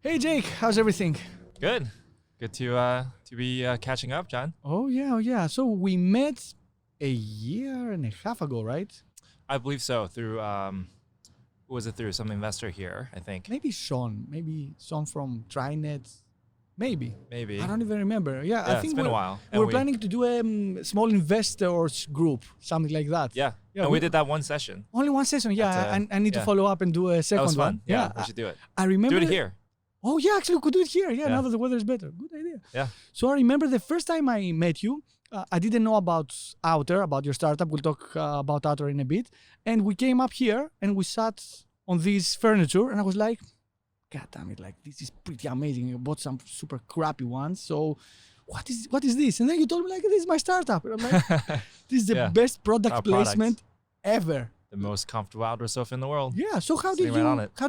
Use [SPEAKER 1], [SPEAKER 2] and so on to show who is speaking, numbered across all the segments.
[SPEAKER 1] Hey Jake, how's everything?
[SPEAKER 2] Good. Good to be catching up, John.
[SPEAKER 1] Oh yeah. So we met a year and a half ago, right?
[SPEAKER 2] I believe so. Through who was it through? Some investor here, I think.
[SPEAKER 1] Maybe Sean from Trinet. Maybe.
[SPEAKER 2] Maybe.
[SPEAKER 1] I don't even remember. Yeah, I think
[SPEAKER 2] it's been a while.
[SPEAKER 1] We're planning to do a small investors group, something like that.
[SPEAKER 2] Yeah. And we did that one session.
[SPEAKER 1] Only one session, yeah. And I need to follow up and do a second
[SPEAKER 2] That was fun.
[SPEAKER 1] one.
[SPEAKER 2] Yeah, we should do it.
[SPEAKER 1] I remember.
[SPEAKER 2] Do it here.
[SPEAKER 1] Oh yeah, actually we could do it here. Yeah, now that the weather is better. Good idea.
[SPEAKER 2] Yeah.
[SPEAKER 1] So I remember the first time I met you, I didn't know about Outer, about your startup. We'll talk about Outer in a bit. And we came up here and we sat on this furniture and I was like, God damn it, like this is pretty amazing. I bought some super crappy ones. So what is this? And then you told me like, this is my startup. And I'm like, this is the best product placement ever.
[SPEAKER 2] The most comfortable outdoor sofa in the world.
[SPEAKER 1] Yeah. So how did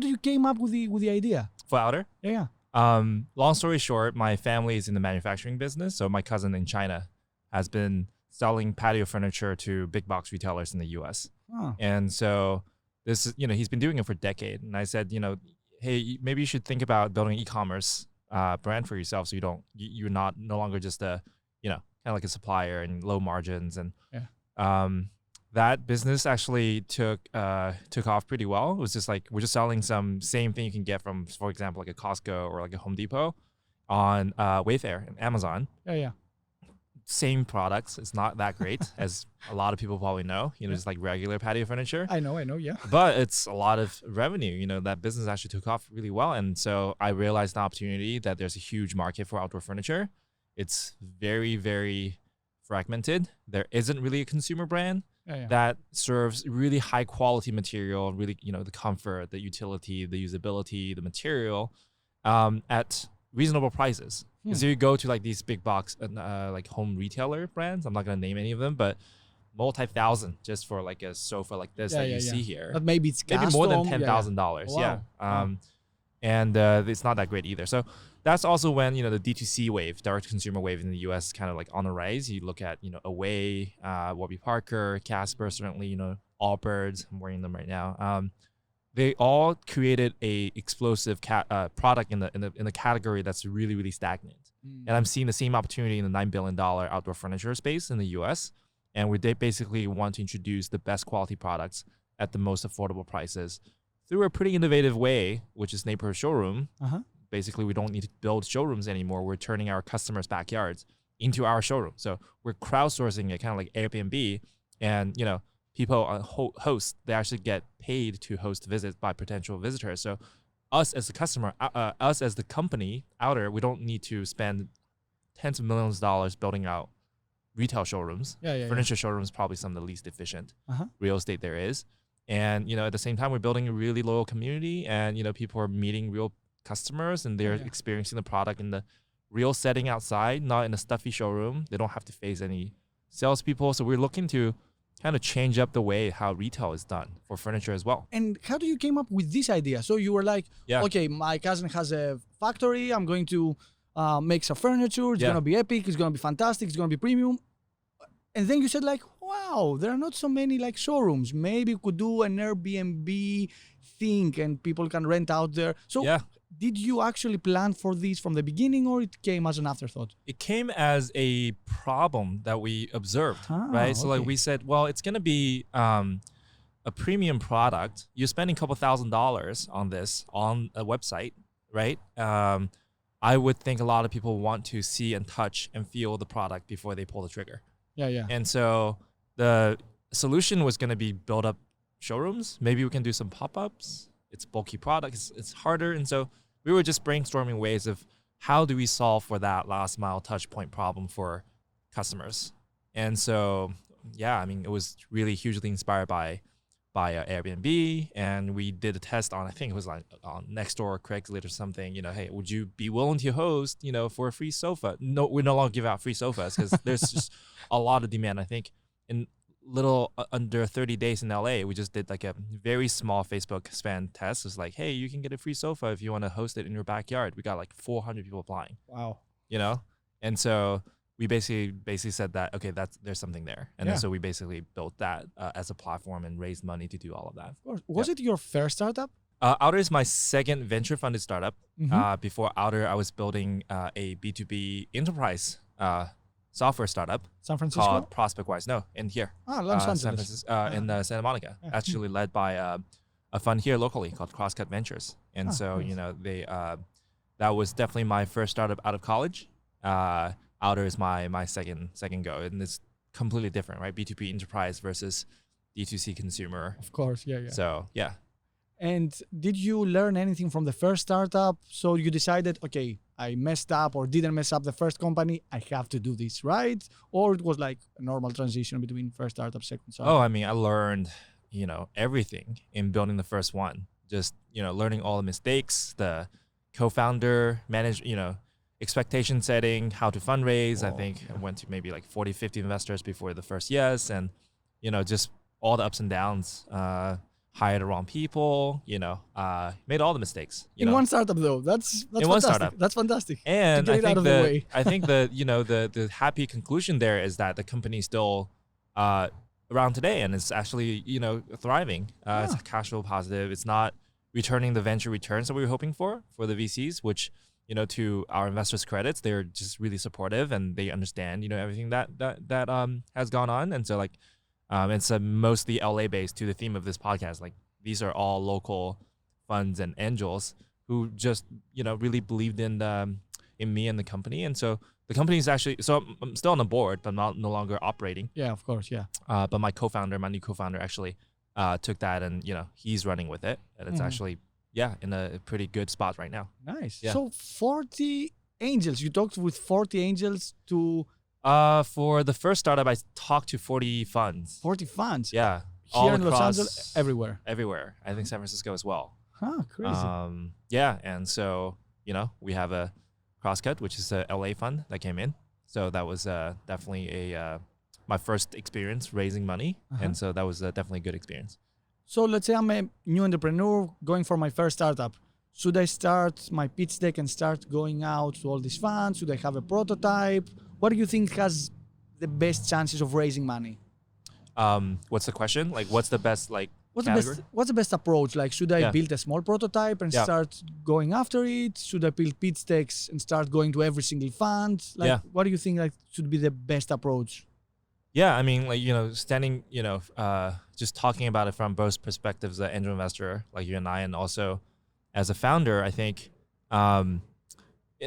[SPEAKER 1] you came up with the idea?
[SPEAKER 2] For Outer?
[SPEAKER 1] Yeah.
[SPEAKER 2] Long story short, my family is in the manufacturing business. So my cousin in China has been selling patio furniture to big box retailers in the US.
[SPEAKER 1] Oh.
[SPEAKER 2] And so this is, he's been doing it for a decade. And I said, hey, maybe you should think about building an e-commerce brand for yourself. So you're no longer just a, kind of like a supplier and low margins. And that business actually took off pretty well. It was just like, we're just selling some same thing you can get from, for example, like a Costco or like a Home Depot on Wayfair and Amazon.
[SPEAKER 1] Yeah.
[SPEAKER 2] Same products. It's not that great, as a lot of people probably know, just like regular patio furniture.
[SPEAKER 1] I know, yeah.
[SPEAKER 2] But it's a lot of revenue. That business actually took off really well. And so I realized the opportunity that there's a huge market for outdoor furniture. It's very, very fragmented. There isn't really a consumer brand that serves really high quality material, really, the comfort, the utility, the usability, the material at reasonable prices. So you go to like these big box like home retailer brands. I'm not going to name any of them, but multi-thousand just for like a sofa like this that you see here.
[SPEAKER 1] But maybe it's
[SPEAKER 2] maybe more than $10,000.
[SPEAKER 1] Wow.
[SPEAKER 2] And it's not that great either. So that's also when, the D2C wave, direct consumer wave in the US kind of like on the rise. You look at, Away, Warby Parker, Casper, certainly, Allbirds. I'm wearing them right now. They all created a explosive product in the category that's really, really stagnant. And I'm seeing the same opportunity in the $9 billion outdoor furniture space in the US. And they basically want to introduce the best quality products at the most affordable prices through a pretty innovative way, which is neighborhood showroom. Basically, we don't need to build showrooms anymore. We're turning our customers' backyards into our showroom. So we're crowdsourcing it, kind of like Airbnb. And, people host, they actually get paid to host visits by potential visitors. So us as the customer, us as the company, Outer, we don't need to spend tens of millions of dollars building out retail showrooms. Furniture showrooms, probably some of the least efficient real estate there is. And, at the same time, we're building a really loyal community and, people are meeting real customers and they're experiencing the product in the real setting outside, not in a stuffy showroom. They don't have to face any salespeople. So we're looking to kind of change up the way how retail is done for furniture as well.
[SPEAKER 1] And how do you came up with this idea? So you were like, okay, my cousin has a factory. I'm going to make some furniture. It's going to be epic. It's going to be fantastic. It's going to be premium. And then you said like, wow, there are not so many like showrooms. Maybe you could do an Airbnb thing and people can rent out there. So did you actually plan for this from the beginning or it came as an afterthought?
[SPEAKER 2] It came as a problem that we observed, right? So like we said, well, it's going to be a premium product. You're spending a couple $1,000s on this on a website, right? I would think a lot of people want to see and touch and feel the product before they pull the trigger. And so the solution was going to be build up showrooms. Maybe we can do some pop-ups. It's bulky products. It's harder. And so we were just brainstorming ways of how do we solve for that last mile touch point problem for customers. And so, it was really hugely inspired by Airbnb. And we did a test on, I think it was like on Nextdoor, Craigslist or something, hey, would you be willing to host, for a free sofa? No, we no longer give out free sofas because there's just a lot of demand. I think in little under 30 days in LA, we just did like a very small Facebook spam test. It's like, hey, you can get a free sofa if you want to host it in your backyard. We got like 400 people applying.
[SPEAKER 1] Wow.
[SPEAKER 2] And so we basically said that, okay, there's something there. And then so we basically built that as a platform and raised money to do all of that.
[SPEAKER 1] Of course. Was it your first startup?
[SPEAKER 2] Outer is my second venture funded startup.
[SPEAKER 1] Mm-hmm.
[SPEAKER 2] Before Outer, I was building a B2B enterprise software startup
[SPEAKER 1] San Francisco?
[SPEAKER 2] called ProspectWise. No, in here.
[SPEAKER 1] Los Angeles.
[SPEAKER 2] San Francisco, in Santa Monica.
[SPEAKER 1] Yeah.
[SPEAKER 2] Actually led by a fund here locally called Crosscut Ventures. And so,
[SPEAKER 1] nice.
[SPEAKER 2] you know, that was definitely my first startup out of college. Outer is my second go. And it's completely different, right? B2B enterprise versus D2C consumer.
[SPEAKER 1] Of course, yeah.
[SPEAKER 2] So, yeah.
[SPEAKER 1] And did you learn anything from the first startup? So you decided, okay, I messed up or didn't mess up the first company. I have to do this, right? Or it was like a normal transition between first startup, second startup?
[SPEAKER 2] Oh, I mean, I learned, you know, everything in building the first one. Just, you know, learning all the mistakes, the co-founder, expectation setting, how to fundraise. I think I went to maybe like 40, 50 investors before the first yes. And, you know, just all the ups and downs. Hired the wrong people, made all the mistakes.
[SPEAKER 1] In one startup though, that's
[SPEAKER 2] in
[SPEAKER 1] fantastic.
[SPEAKER 2] One startup.
[SPEAKER 1] That's fantastic.
[SPEAKER 2] And
[SPEAKER 1] I think
[SPEAKER 2] I think the happy conclusion there is that the company is still around today and it's actually, thriving. It's cash flow positive. It's not returning the venture returns that we were hoping for the VCs, which, to our investors' credits, they're just really supportive and they understand, everything that has gone on. And so it's mostly LA based to the theme of this podcast. Like these are all local funds and angels who just, really believed in me and the company. And so the company is actually, so I'm still on the board, but I'm no longer operating.
[SPEAKER 1] Yeah, of course. Yeah.
[SPEAKER 2] But my new co-founder actually took that and, he's running with it. And it's actually, in a pretty good spot right now.
[SPEAKER 1] Nice.
[SPEAKER 2] Yeah.
[SPEAKER 1] So 40 angels, you talked with 40 angels to...
[SPEAKER 2] For the first startup, I talked to 40 funds.
[SPEAKER 1] 40 funds?
[SPEAKER 2] Yeah.
[SPEAKER 1] Here in Los Angeles, everywhere.
[SPEAKER 2] Everywhere. I think San Francisco as well.
[SPEAKER 1] Huh, crazy.
[SPEAKER 2] Yeah, and so, we have a Crosscut, which is a LA fund that came in. So that was definitely my first experience raising money. And so that was definitely a good experience.
[SPEAKER 1] So let's say I'm a new entrepreneur going for my first startup. Should I start my pitch deck and start going out to all these funds? Should I have a prototype? What do you think has the best chances of raising money?
[SPEAKER 2] What's the question? Like, what's the best
[SPEAKER 1] what's the best approach? Like, should I build a small prototype and start going after it? Should I build pitch decks and start going to every single fund? Like, what do you think should be the best approach?
[SPEAKER 2] Yeah, I mean, standing, just talking about it from both perspectives, an angel investor like you and I, and also as a founder, I think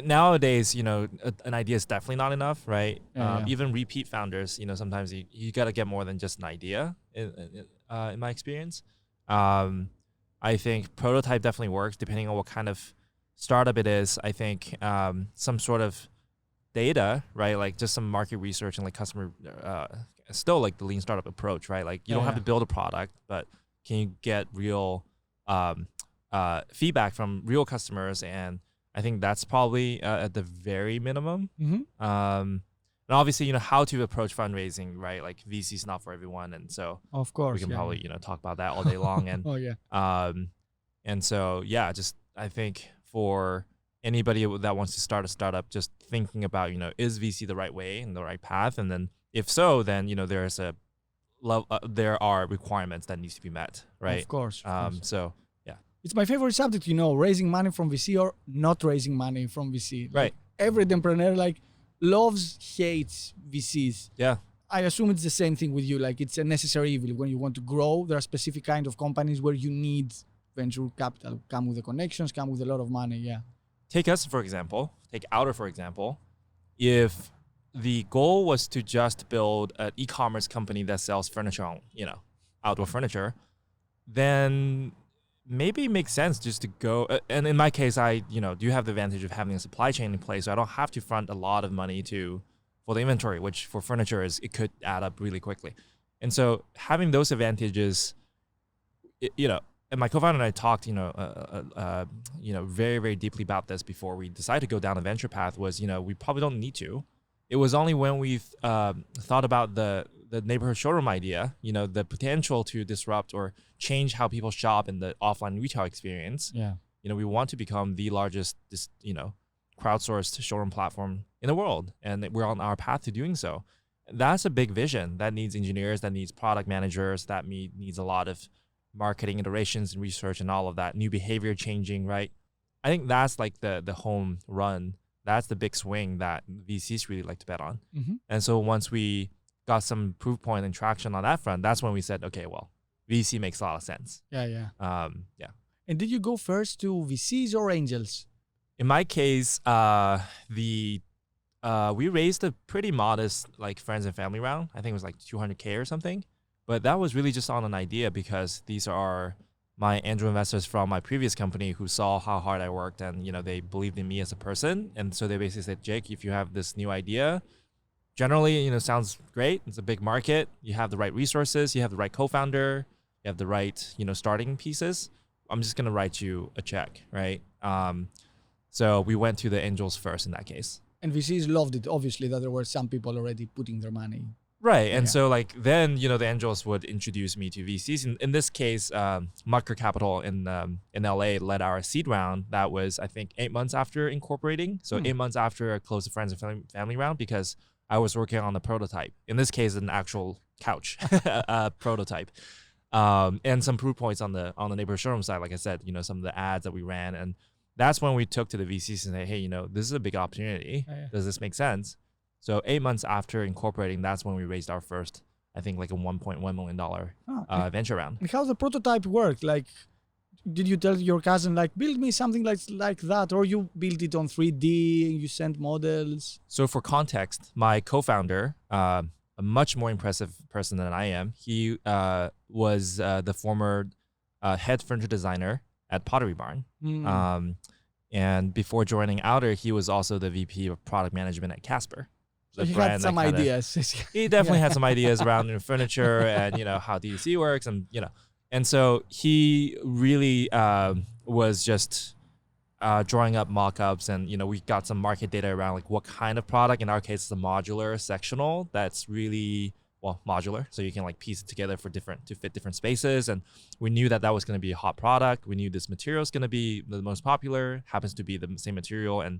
[SPEAKER 2] nowadays, an idea is definitely not enough, right? Even repeat founders, sometimes you got to get more than just an idea in my experience. I think prototype definitely works depending on what kind of startup it is. I think some sort of data, right? Like just some market research and like customer, still like the lean startup approach, right? Like you don't have to build a product, but can you get real feedback from real customers? And I think that's probably at the very minimum. And obviously, how to approach fundraising, right? Like VC is not for everyone. And so
[SPEAKER 1] of course,
[SPEAKER 2] we can probably, talk about that all day long. And, and so, just, I think for anybody that wants to start a startup, just thinking about, is VC the right way and the right path? And then if so, then, there are requirements that needs to be met, right?
[SPEAKER 1] Of course.
[SPEAKER 2] So,
[SPEAKER 1] it's my favorite subject, raising money from VC or not raising money from VC.
[SPEAKER 2] Right.
[SPEAKER 1] Every entrepreneur loves, hates VCs.
[SPEAKER 2] Yeah.
[SPEAKER 1] I assume it's the same thing with you. Like it's a necessary evil. When you want to grow, there are specific kind of companies where you need venture capital, come with the connections, come with a lot of money. Yeah.
[SPEAKER 2] Take us, for example, take Outer, for example. If the goal was to just build an e-commerce company that sells furniture on, outdoor furniture, then maybe it makes sense just to go. And in my case, I, do have the advantage of having a supply chain in place. So I don't have to front a lot of money for the inventory, which for furniture it could add up really quickly. And so having those advantages, and my co-founder and I talked, very, very deeply about this before we decided to go down the venture path was, we probably don't need to. It was only when we thought about the neighborhood showroom idea, the potential to disrupt or change how people shop in the offline retail experience.
[SPEAKER 1] Yeah.
[SPEAKER 2] We want to become the largest, crowdsourced showroom platform in the world. And we're on our path to doing so. That's a big vision that needs engineers, that needs product managers, that needs a lot of marketing iterations and research and all of that, new behavior changing, right? I think that's like the home run. That's the big swing that VCs really like to bet on.
[SPEAKER 1] Mm-hmm.
[SPEAKER 2] And so once we got some proof point and traction on that front, that's when we said, okay, well, VC makes a lot of sense.
[SPEAKER 1] Yeah.
[SPEAKER 2] Yeah.
[SPEAKER 1] And did you go first to VCs or angels?
[SPEAKER 2] In my case, we raised a pretty modest like friends and family round. I think it was like $200K or something. But that was really just on an idea because these are my angel investors from my previous company who saw how hard I worked and, they believed in me as a person. And so they basically said, Jake, if you have this new idea, generally, sounds great. It's a big market. You have the right resources. You have the right co-founder. You have the right, starting pieces. I'm just going to write you a check, right? So we went to the angels first in that case. And
[SPEAKER 1] VCs loved it, obviously, that there were some people already putting their money.
[SPEAKER 2] Right. And so then, the angels would introduce me to VCs. In this case, Mudker Capital in LA led our seed round. That was, I think, 8 months after incorporating. So 8 months after I closed the friends and family round because I was working on the prototype. In this case, an actual couch prototype. And some proof points on the neighborhood showroom side, like I said, some of the ads that we ran. And that's when we took to the VCs and say, hey, this is a big opportunity. Does this make sense? So 8 months after incorporating, that's when we raised our first, I think like a $1.1 million venture round.
[SPEAKER 1] And how the prototype worked? Like, did you tell your cousin, like, build me something like that? Or you built it on 3D and you sent models?
[SPEAKER 2] So for context, my co-founder, a much more impressive person than I am, he was the former head furniture designer at Pottery Barn. And before joining Outer, he was also the VP of product management at Casper.
[SPEAKER 1] So he had some ideas.
[SPEAKER 2] He definitely had some ideas around furniture and, how DTC works and, And so he really was just drawing up mock-ups and, we got some market data around like what kind of product. In our case, it's a modular sectional that's really, modular. So you can like piece it together to fit different spaces. And we knew that was going to be a hot product. We knew this material is going to be the most popular, happens to be the same material and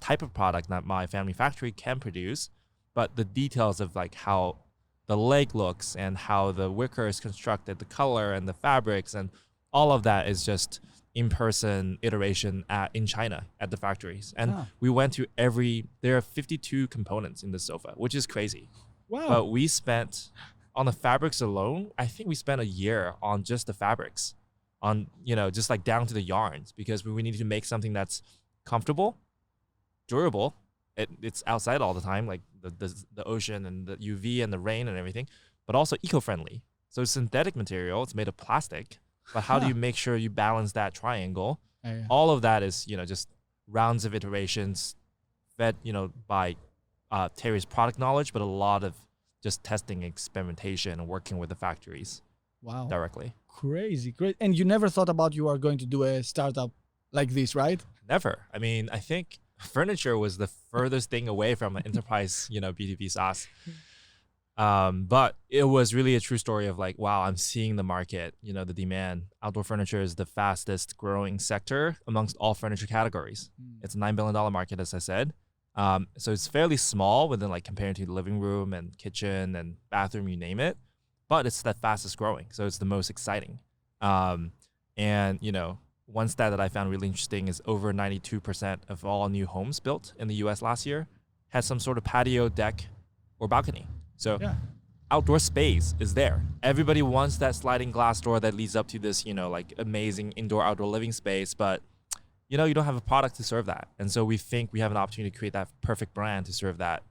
[SPEAKER 2] type of product that my family factory can produce. But the details of like how the leg looks and how the wicker is constructed, the color and the fabrics and all of that is just in-person iteration in China at the factories. And we went to there are 52 components in the sofa, which is crazy.
[SPEAKER 1] Wow.
[SPEAKER 2] But we spent, on the fabrics alone, I think we spent a year on just the fabrics, on, just like down to the yarns, because we needed to make something that's comfortable, durable. It's outside all the time, like the ocean and the UV and the rain and everything, but also eco-friendly. So it's synthetic material. It's made of plastic. But how do you make sure you balance that triangle? All of that is, just rounds of iterations fed, by Terry's product knowledge, but a lot of just testing, experimentation, and working with the factories directly.
[SPEAKER 1] Crazy, great. And you never thought about you are going to do a startup like this, right?
[SPEAKER 2] Never. I mean, I think furniture was the furthest thing away from an enterprise, B2B SaaS. But it was really a true story of like, wow, I'm seeing the market, the demand. Outdoor furniture is the fastest growing sector amongst all furniture categories. It's a $9 billion market, as I said. So it's fairly small within like comparing to the living room and kitchen and bathroom, you name it, but it's the fastest growing. So it's the most exciting. And, one stat that I found really interesting is over 92% of all new homes built in the US last year had some sort of patio, deck, or balcony. So outdoor space is there. Everybody wants that sliding glass door that leads up to this, like amazing indoor outdoor living space, but you don't have a product to serve that. And so we think we have an opportunity to create that perfect brand to serve that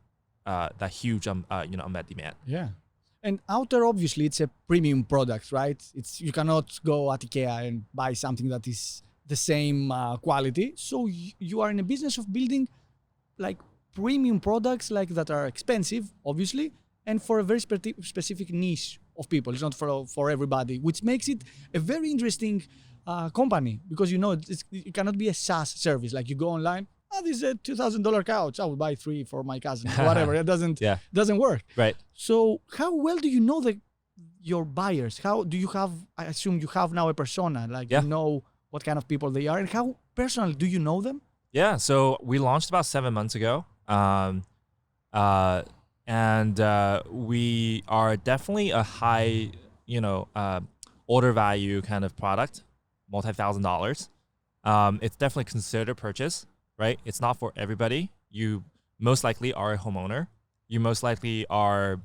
[SPEAKER 2] huge unmet demand.
[SPEAKER 1] Yeah. And Outer, obviously, it's a premium product, right? You cannot go at IKEA and buy something that is the same quality. So you are in a business of building like premium products like that are expensive, obviously, and for a very specific niche of people. It's not for everybody, which makes it a very interesting company because it cannot be a SaaS service. Like you go online, this is a $2,000 couch. I will buy 3 for my cousin, whatever. It doesn't work.
[SPEAKER 2] Right.
[SPEAKER 1] So how well do you know your buyers? How do you have? I assume you have now a persona. Like you know what kind of people they are, and how personally do you know them?
[SPEAKER 2] Yeah. So we launched about 7 months ago, and we are definitely a high, order value kind of product, multi-$1,000s. It's definitely considered a purchase, right? It's not for everybody. You most likely are a homeowner. You most likely are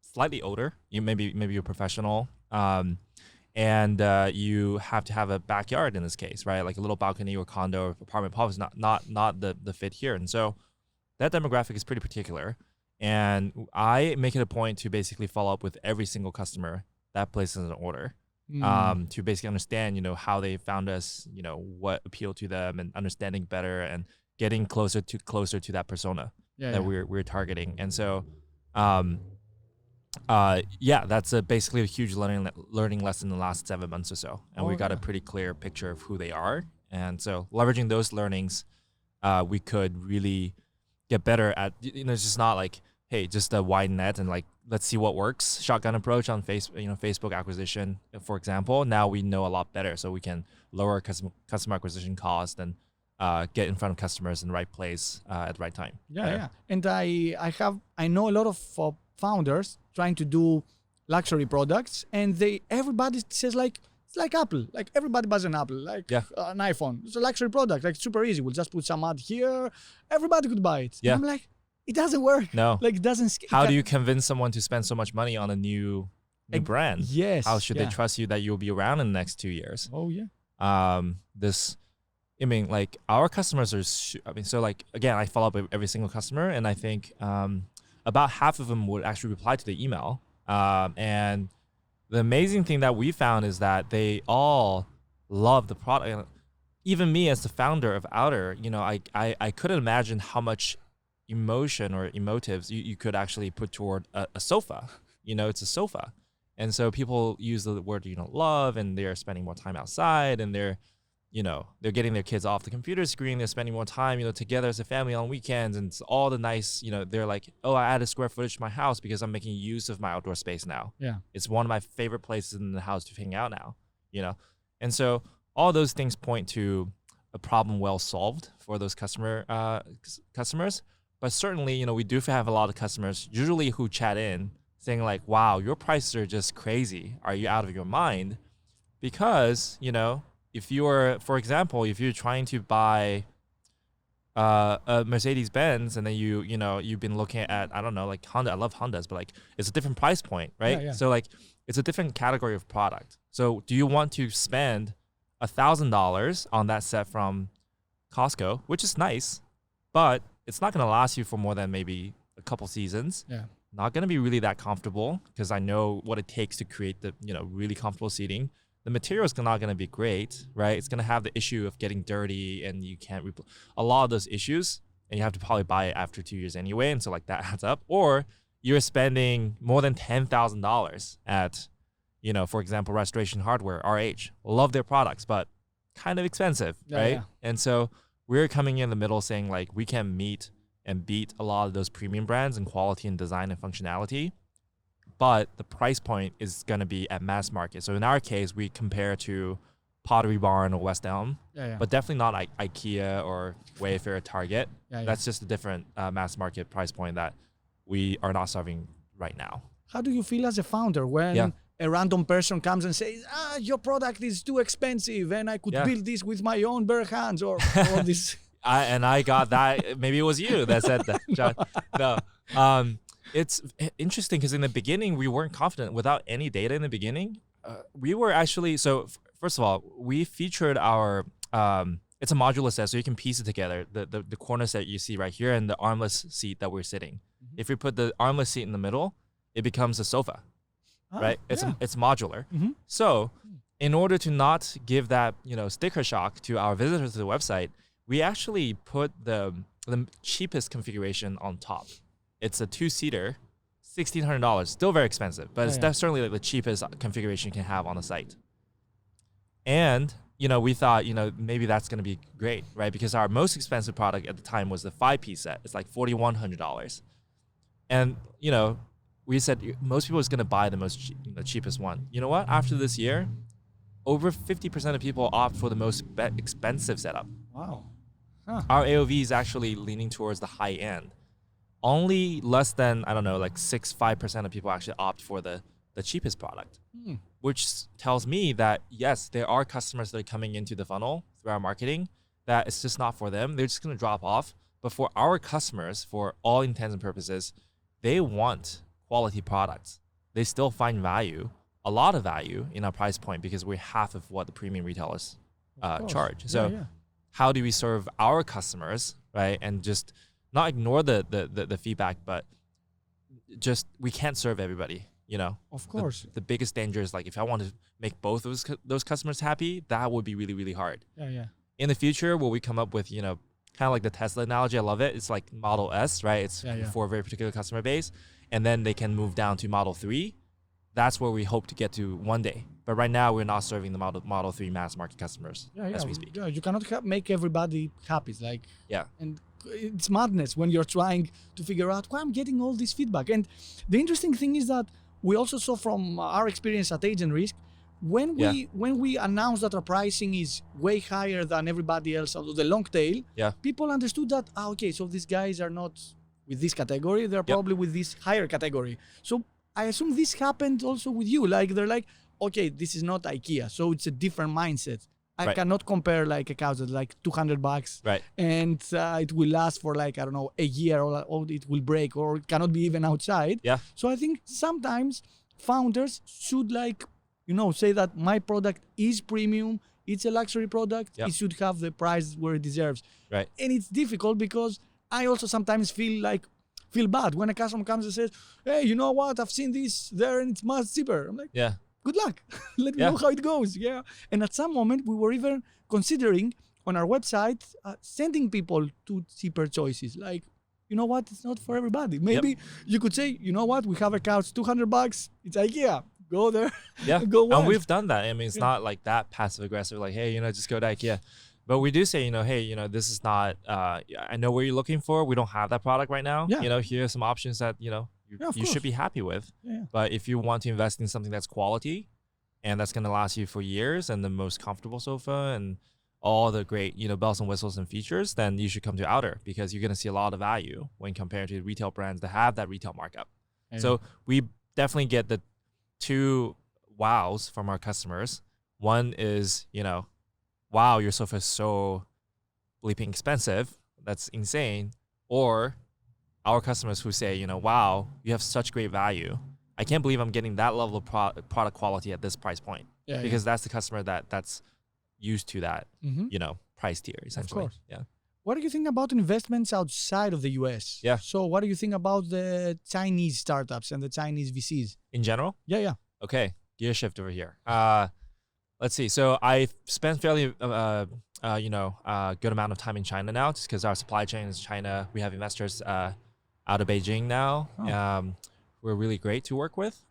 [SPEAKER 2] slightly older. Maybe you're a professional. And you have to have a backyard in this case, right? Like a little balcony or condo or apartment probably is not the fit here. And so that demographic is pretty particular. And I make it a point to basically follow up with every single customer that places an order, to basically understand, how they found us, what appealed to them, and understanding better and getting closer to that persona that we're targeting. And so, that's basically a huge learning lesson in the last 7 months or so. And we got a pretty clear picture of who they are. And so leveraging those learnings, we could really get better at, it's just not like, hey, just a wide net and like, let's see what works. Shotgun approach on Facebook acquisition, for example. Now we know a lot better, so we can lower customer acquisition cost and get in front of customers in the right place at the right time.
[SPEAKER 1] Yeah. And I know a lot of founders trying to do luxury products, and everybody says like, it's like Apple. Like everybody buys an Apple, like an iPhone. It's a luxury product, like super easy. We'll just put some ad here. Everybody could buy it. Yeah. And I'm like, it doesn't work.
[SPEAKER 2] No.
[SPEAKER 1] Like it doesn't.
[SPEAKER 2] How do you convince someone to spend so much money on a new brand?
[SPEAKER 1] Yes.
[SPEAKER 2] How should they trust you that you'll be around in the next 2 years?
[SPEAKER 1] Oh yeah.
[SPEAKER 2] Our customers are. So like again, I follow up with every single customer, and I think about half of them would actually reply to the email. And the amazing thing that we found is that they all love the product. Even me as the founder of Outer, I couldn't imagine how much emotion or emotives you could actually put toward a sofa. It's a sofa. And so people use the word, love, and they're spending more time outside, and they're getting their kids off the computer screen. They're spending more time, together as a family on weekends, and it's all the nice, they're like, oh, I added square footage to my house because I'm making use of my outdoor space now.
[SPEAKER 1] Yeah.
[SPEAKER 2] It's one of my favorite places in the house to hang out now, And so all those things point to a problem well solved for those customers. But certainly, we do have a lot of customers usually who chat in saying like, wow, your prices are just crazy. Are you out of your mind? Because, if you're, for example, if you're trying to buy a Mercedes-Benz, and then you've been looking at, I don't know, like Honda. I love Hondas, but like it's a different price point, right? Yeah. So like it's a different category of product. So do you want to spend $1,000 on that set from Costco, which is nice, but it's not going to last you for more than maybe a couple seasons.
[SPEAKER 1] Yeah.
[SPEAKER 2] Not going to be really that comfortable, because I know what it takes to create the, really comfortable seating. The material is not going to be great, right? It's going to have the issue of getting dirty, and you can't a lot of those issues, and you have to probably buy it after 2 years anyway. And so like that adds up. Or you're spending more than $10,000 at, for example, Restoration Hardware, RH. Love their products, but kind of expensive, right? Yeah. And so we're coming in the middle saying like, we can meet and beat a lot of those premium brands in quality and design and functionality, but the price point is going to be at mass market. So in our case, we compare to Pottery Barn or West Elm, but definitely not IKEA or Wayfair or Target. That's just a different mass market price point that we are not serving right now.
[SPEAKER 1] How do you feel as a founder when a random person comes and says, your product is too expensive and I could build this with my own bare hands, or all this?
[SPEAKER 2] I got that. Maybe it was you that said that, John. No. It's interesting because in the beginning, we weren't confident without any data in the beginning. We were actually, first of all, we featured our, it's a modular set, so you can piece it together. The corner set you see right here and the armless seat that we're sitting. Mm-hmm. If we put the armless seat in the middle, it becomes a sofa, right? It's modular. Mm-hmm. So in order to not give that, sticker shock to our visitors to the website, we actually put the cheapest configuration on top. It's a 2-seater, $1,600. Still very expensive, but that's certainly like the cheapest configuration you can have on the site. And, we thought, maybe that's going to be great, right? Because our most expensive product at the time was the 5-piece set. It's like $4,100. And, we said most people is going to buy the the cheapest one. You know what? After this year, over 50% of people opt for the most expensive setup.
[SPEAKER 1] Wow.
[SPEAKER 2] Huh. Our AOV is actually leaning towards the high end. Only less than, I don't know, like 5% of people actually opt for the the cheapest product, which tells me that, yes, there are customers that are coming into the funnel through our marketing that it's just not for them. They're just going to drop off. But for our customers, for all intents and purposes, they want quality products. They still find value, a lot of value in our price point because we're half of what the premium retailers charge. So how do we serve our customers, right? And just not ignore the feedback, but just we can't serve everybody, you know?
[SPEAKER 1] Of course.
[SPEAKER 2] The biggest danger is like if I want to make both of those customers happy, that would be really, really hard. In the future, will we come up with, you know, kind of like the Tesla analogy? I love it. It's like Model S, right? It's for a very particular customer base. And then they can move down to Model 3. That's where we hope to get to one day. But right now, we're not serving the Model 3 mass market customers as we speak.
[SPEAKER 1] You cannot make everybody happy. It's like, and it's madness when you're trying to figure out why I'm getting all this feedback. And the interesting thing is that we also saw from our experience at Agent Risk, when we announced that our pricing is way higher than everybody else out of the long tail, people understood that, okay, so these guys are not with this category, they're probably with this higher category. So I assume this happened also with you. Like they're like, okay, this is not IKEA, so it's a different mindset. I cannot compare like a couch that's like $200, and it will last for like, I don't know, a year, or it will break, or it cannot be even outside. So I think sometimes founders should like, you know, say that my product is premium, it's a luxury product, it should have the price where it deserves. And it's difficult because I also sometimes feel bad when a customer comes and says, hey, you know what, I've seen this there and it's much cheaper. I'm like, good luck. Let me know how it goes. And at some moment, we were even considering on our website sending people to cheaper choices. Like, you know what, it's not for everybody. Maybe you could say, you know what, we have a couch, $200, it's IKEA. Go there. Go watch.
[SPEAKER 2] And we've done that. I mean, it's not like that passive aggressive, like, hey, you know, just go to IKEA. But we do say, you know, hey, you know, this is not, I know what you're looking for. We don't have that product right now. You know, here are some options that, you know, you should be happy with. But if you want to invest in something that's quality and that's going to last you for years and the most comfortable sofa and all the great, you know, bells and whistles and features, then you should come to Outer because you're going to see a lot of value when compared to retail brands that have that retail markup. So we definitely get the two wows from our customers. One is, you know, wow, your sofa is so bleeping expensive. That's insane. Or our customers who say, you know, wow, you have such great value. I can't believe I'm getting that level of product quality at this price point. Because that's the customer that's used to that, you know, price tier, essentially.
[SPEAKER 1] Of course. What do you think about investments outside of the US? So what do you think about the Chinese startups and the Chinese VCs?
[SPEAKER 2] In general? Okay, gear shift over here. Let's see. So I spent fairly, you know, good amount of time in China now, just because our supply chain is China. We have investors out of Beijing now. We're really great to work with.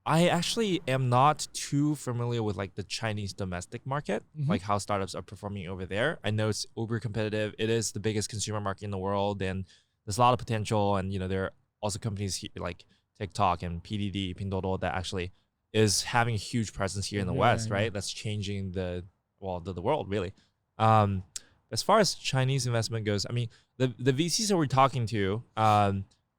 [SPEAKER 2] I actually am not too familiar with like the Chinese domestic market, like how startups are performing over there. I know it's uber competitive. It is the biggest consumer market in the world, and there's a lot of potential. And you know, there are also companies here, like TikTok and PDD, Pinduoduo, that actually is having a huge presence here in the West, right? That's changing the world really. As far as Chinese investment goes, I mean, the VCs that we're talking to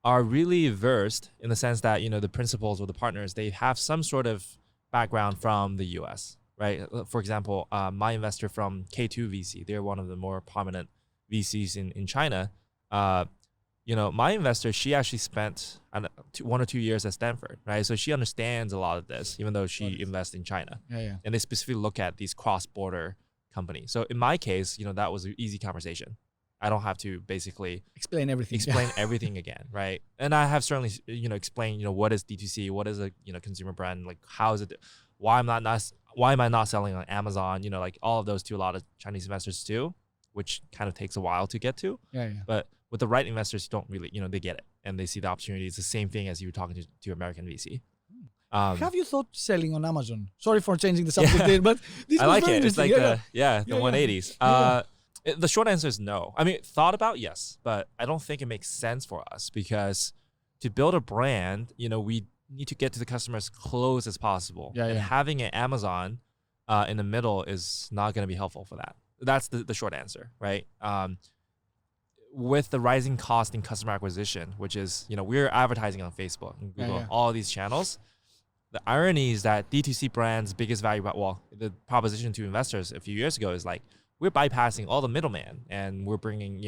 [SPEAKER 2] are really versed in the sense that, you know, the principals or the partners, they have some sort of background from the US, right? For example, my investor from K2 VC, they're one of the more prominent VCs in China. You know, my investor, she actually spent 1 or 2 years at Stanford, right? So she understands a lot of this, even though she invests in China. And they specifically look at these cross-border companies. So in my case, you know, that was an easy conversation. I don't have to basically
[SPEAKER 1] explain everything
[SPEAKER 2] again, right? And I have certainly, you know, explained, you know, what is D2C, what is a, you know, consumer brand, like how is it, why am I not selling on Amazon, you know, like all of those to a lot of Chinese investors too, which kind of takes a while to get to. But with the right investors, you don't really, you know, they get it and they see the opportunity. It's the same thing as you were talking to American VC.
[SPEAKER 1] Have you thought selling on Amazon? Sorry for changing the subject there, but this
[SPEAKER 2] I
[SPEAKER 1] was
[SPEAKER 2] like
[SPEAKER 1] very
[SPEAKER 2] it. It's like
[SPEAKER 1] interesting.
[SPEAKER 2] the 180s. The short answer is no. I mean, thought about, yes, but I don't think it makes sense for us because to build a brand, you know, we need to get to the customer as close as possible. And having an Amazon in the middle is not going to be helpful for that. That's the short answer, right? With the rising cost in customer acquisition, which is, you know, we're advertising on Facebook and Google, all these channels. the irony is that D2C brands' biggest value, the proposition to investors a few years ago is like, we're bypassing all the middleman and we're bringing,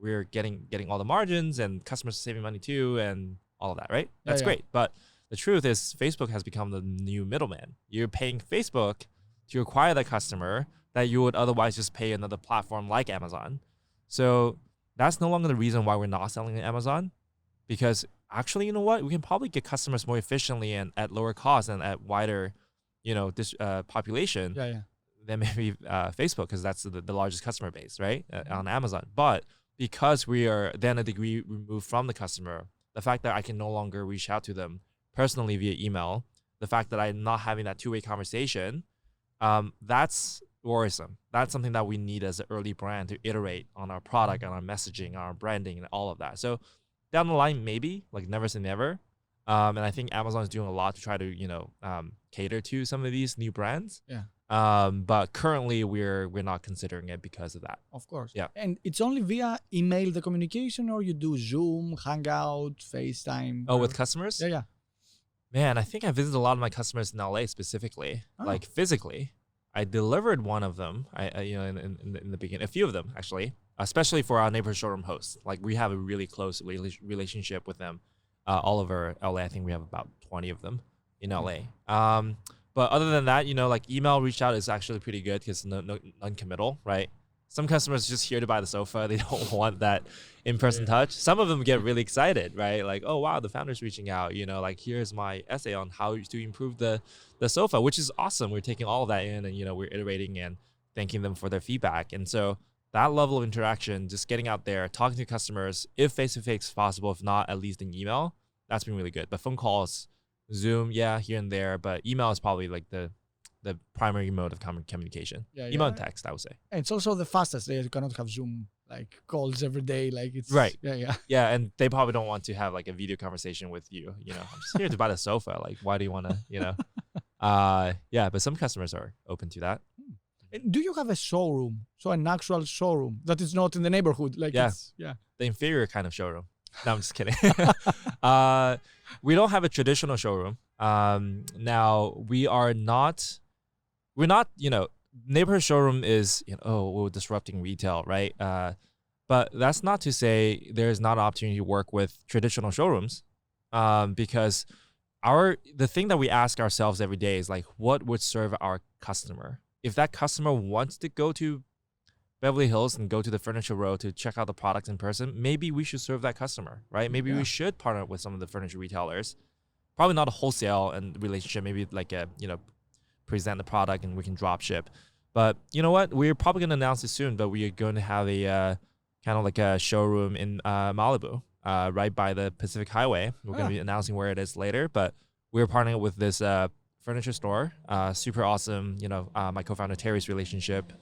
[SPEAKER 2] we're getting all the margins and customers are saving money too and all of that, right? That's great. But the truth is Facebook has become the new middleman. You're paying Facebook to acquire that customer that you would otherwise just pay another platform like Amazon. So that's no longer the reason why we're not selling on Amazon, because actually, you know what? We can probably get customers more efficiently and at lower cost and at wider, this population than maybe Facebook, because that's the largest customer base, right? On Amazon. But because we are then a degree removed from the customer, the fact that I can no longer reach out to them personally via email, the fact that I'm not having that two-way conversation, that's worrisome. That's something that we need as an early brand to iterate on our product, on our messaging, our branding, and all of that. So down the line, maybe, like never say never. And I think Amazon is doing a lot to try to, cater to some of these new brands.
[SPEAKER 1] Yeah.
[SPEAKER 2] But currently we're not considering it because of that.
[SPEAKER 1] Of course.
[SPEAKER 2] Yeah.
[SPEAKER 1] And it's only via email, the communication, or you do Zoom, Hangout, FaceTime?
[SPEAKER 2] Oh, with customers?
[SPEAKER 1] Yeah.
[SPEAKER 2] Man, I think I visited a lot of my customers in LA specifically, like physically. I delivered one of them, in the beginning, a few of them actually, especially for our neighborhood showroom hosts. Like we have a really close relationship with them. All over LA, I think we have about 20 of them in LA. But other than that, like email reach out is actually pretty good because non-committal, right? Some customers just here to buy the sofa. They don't want that in-person touch. Some of them get really excited, right? Like, oh, wow, the founder's reaching out, like here's my essay on how to improve the sofa, which is awesome. We're taking all of that in and, we're iterating and thanking them for their feedback. And so that level of interaction, just getting out there, talking to customers, if face-to-face possible, if not, at least in email, that's been really good. But phone calls, Zoom, yeah, here and there, but email is probably like the primary mode of communication. Email and text, I would say.
[SPEAKER 1] And it's also the fastest. You cannot have Zoom like calls every day. Like it's
[SPEAKER 2] right.
[SPEAKER 1] Yeah,
[SPEAKER 2] and they probably don't want to have like a video conversation with you. I'm just here to buy the sofa. Like, why do you want to? But some customers are open to that.
[SPEAKER 1] Do you have a showroom? So an actual showroom that is not in the neighborhood? Like the
[SPEAKER 2] inferior kind of showroom. No, I'm just kidding. We don't have a traditional showroom. Now we're not, neighborhood showroom is, we're disrupting retail, right? But that's not to say there's not an opportunity to work with traditional showrooms, because the thing that we ask ourselves every day is like, what would serve our customer? If that customer wants to go to Beverly Hills and go to the Furniture Row to check out the products in person, maybe we should serve that customer, right? Maybe we should partner with some of the furniture retailers. Probably not a wholesale and relationship, maybe like present the product and we can drop ship. But you know what? We're probably going to announce it soon, but we are going to have a kind of like a showroom in Malibu, right by the Pacific Highway. We're going to be announcing where it is later, but we're partnering with this furniture store, super awesome, my co-founder Terry's relationship.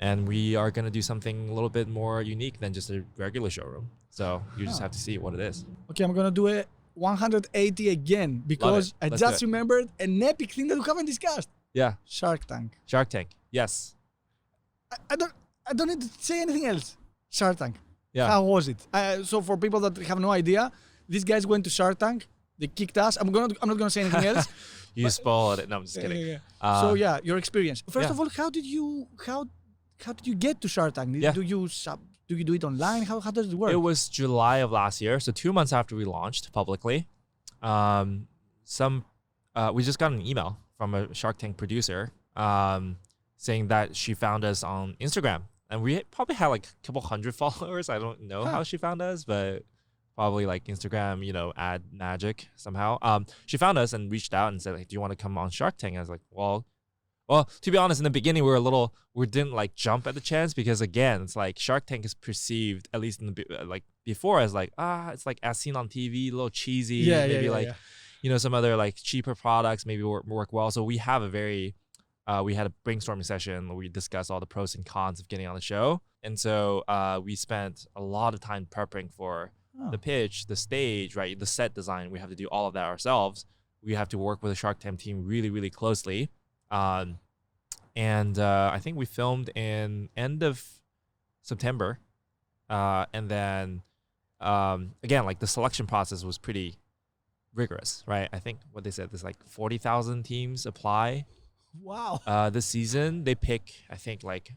[SPEAKER 2] And we are going to do something a little bit more unique than just a regular showroom. So you just have to see what it is.
[SPEAKER 1] Okay, I'm going to do it 180 again because I just remembered an epic thing that we haven't discussed.
[SPEAKER 2] Yeah.
[SPEAKER 1] Shark Tank.
[SPEAKER 2] Shark Tank. Yes.
[SPEAKER 1] I don't need to say anything else. Shark Tank.
[SPEAKER 2] Yeah.
[SPEAKER 1] How was it? So for people that have no idea, these guys went to Shark Tank. They kicked us. I'm not gonna say anything else.
[SPEAKER 2] You spoiled it. No, I'm just kidding.
[SPEAKER 1] So your experience. First of all, how did you get to Shark Tank? Do you do it online? How does it work?
[SPEAKER 2] It was July of last year, so 2 months after we launched publicly. We just got an email from a Shark Tank producer saying that she found us on Instagram, and we probably had like a couple hundred followers. I don't know how she found us, but probably like Instagram, ad magic somehow. She found us and reached out and said, like, do you want to come on Shark Tank? I was like, well, to be honest, in the beginning, we didn't like jump at the chance because again, it's like Shark Tank is perceived, at least in the like before, as like, it's like as seen on TV, a little cheesy, some other like cheaper products maybe work well. So we have we had a brainstorming session where we discussed all the pros and cons of getting on the show. And so we spent a lot of time prepping for the pitch, the stage, right? The set design. We have to do all of that ourselves. We have to work with the Shark Tank team really, really closely. And I think we filmed in end of September. And then, again, like the selection process was pretty rigorous, right? I think what they said, there's like 40,000 teams apply.
[SPEAKER 1] Wow.
[SPEAKER 2] This season, they pick, I think, like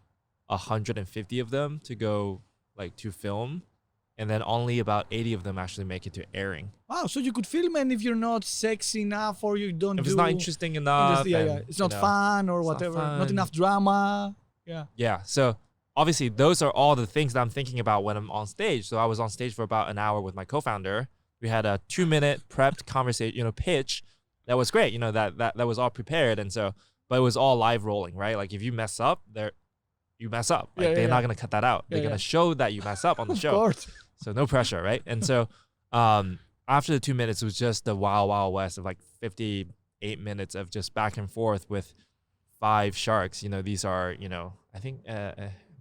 [SPEAKER 2] 150 of them to go like to film. And then only about 80 of them actually make it to airing.
[SPEAKER 1] Wow, so you could film, and if you're not sexy enough or you don't
[SPEAKER 2] if it's not interesting enough,
[SPEAKER 1] it's not fun or whatever, not enough drama. Yeah.
[SPEAKER 2] Yeah. So obviously those are all the things that I'm thinking about when I'm on stage. So I was on stage for about an hour with my co-founder. We had a 2-minute prepped conversation, pitch that was great. That was all prepared. And so, but it was all live rolling, right? Like if you mess up, you mess up. Like they're not going to cut that out. They're going to show that you mess up on the show.
[SPEAKER 1] Of course.
[SPEAKER 2] So no pressure, right? And so after the 2 minutes, it was just the wild, wild west of like 58 minutes of just back and forth with 5 sharks. These are, I think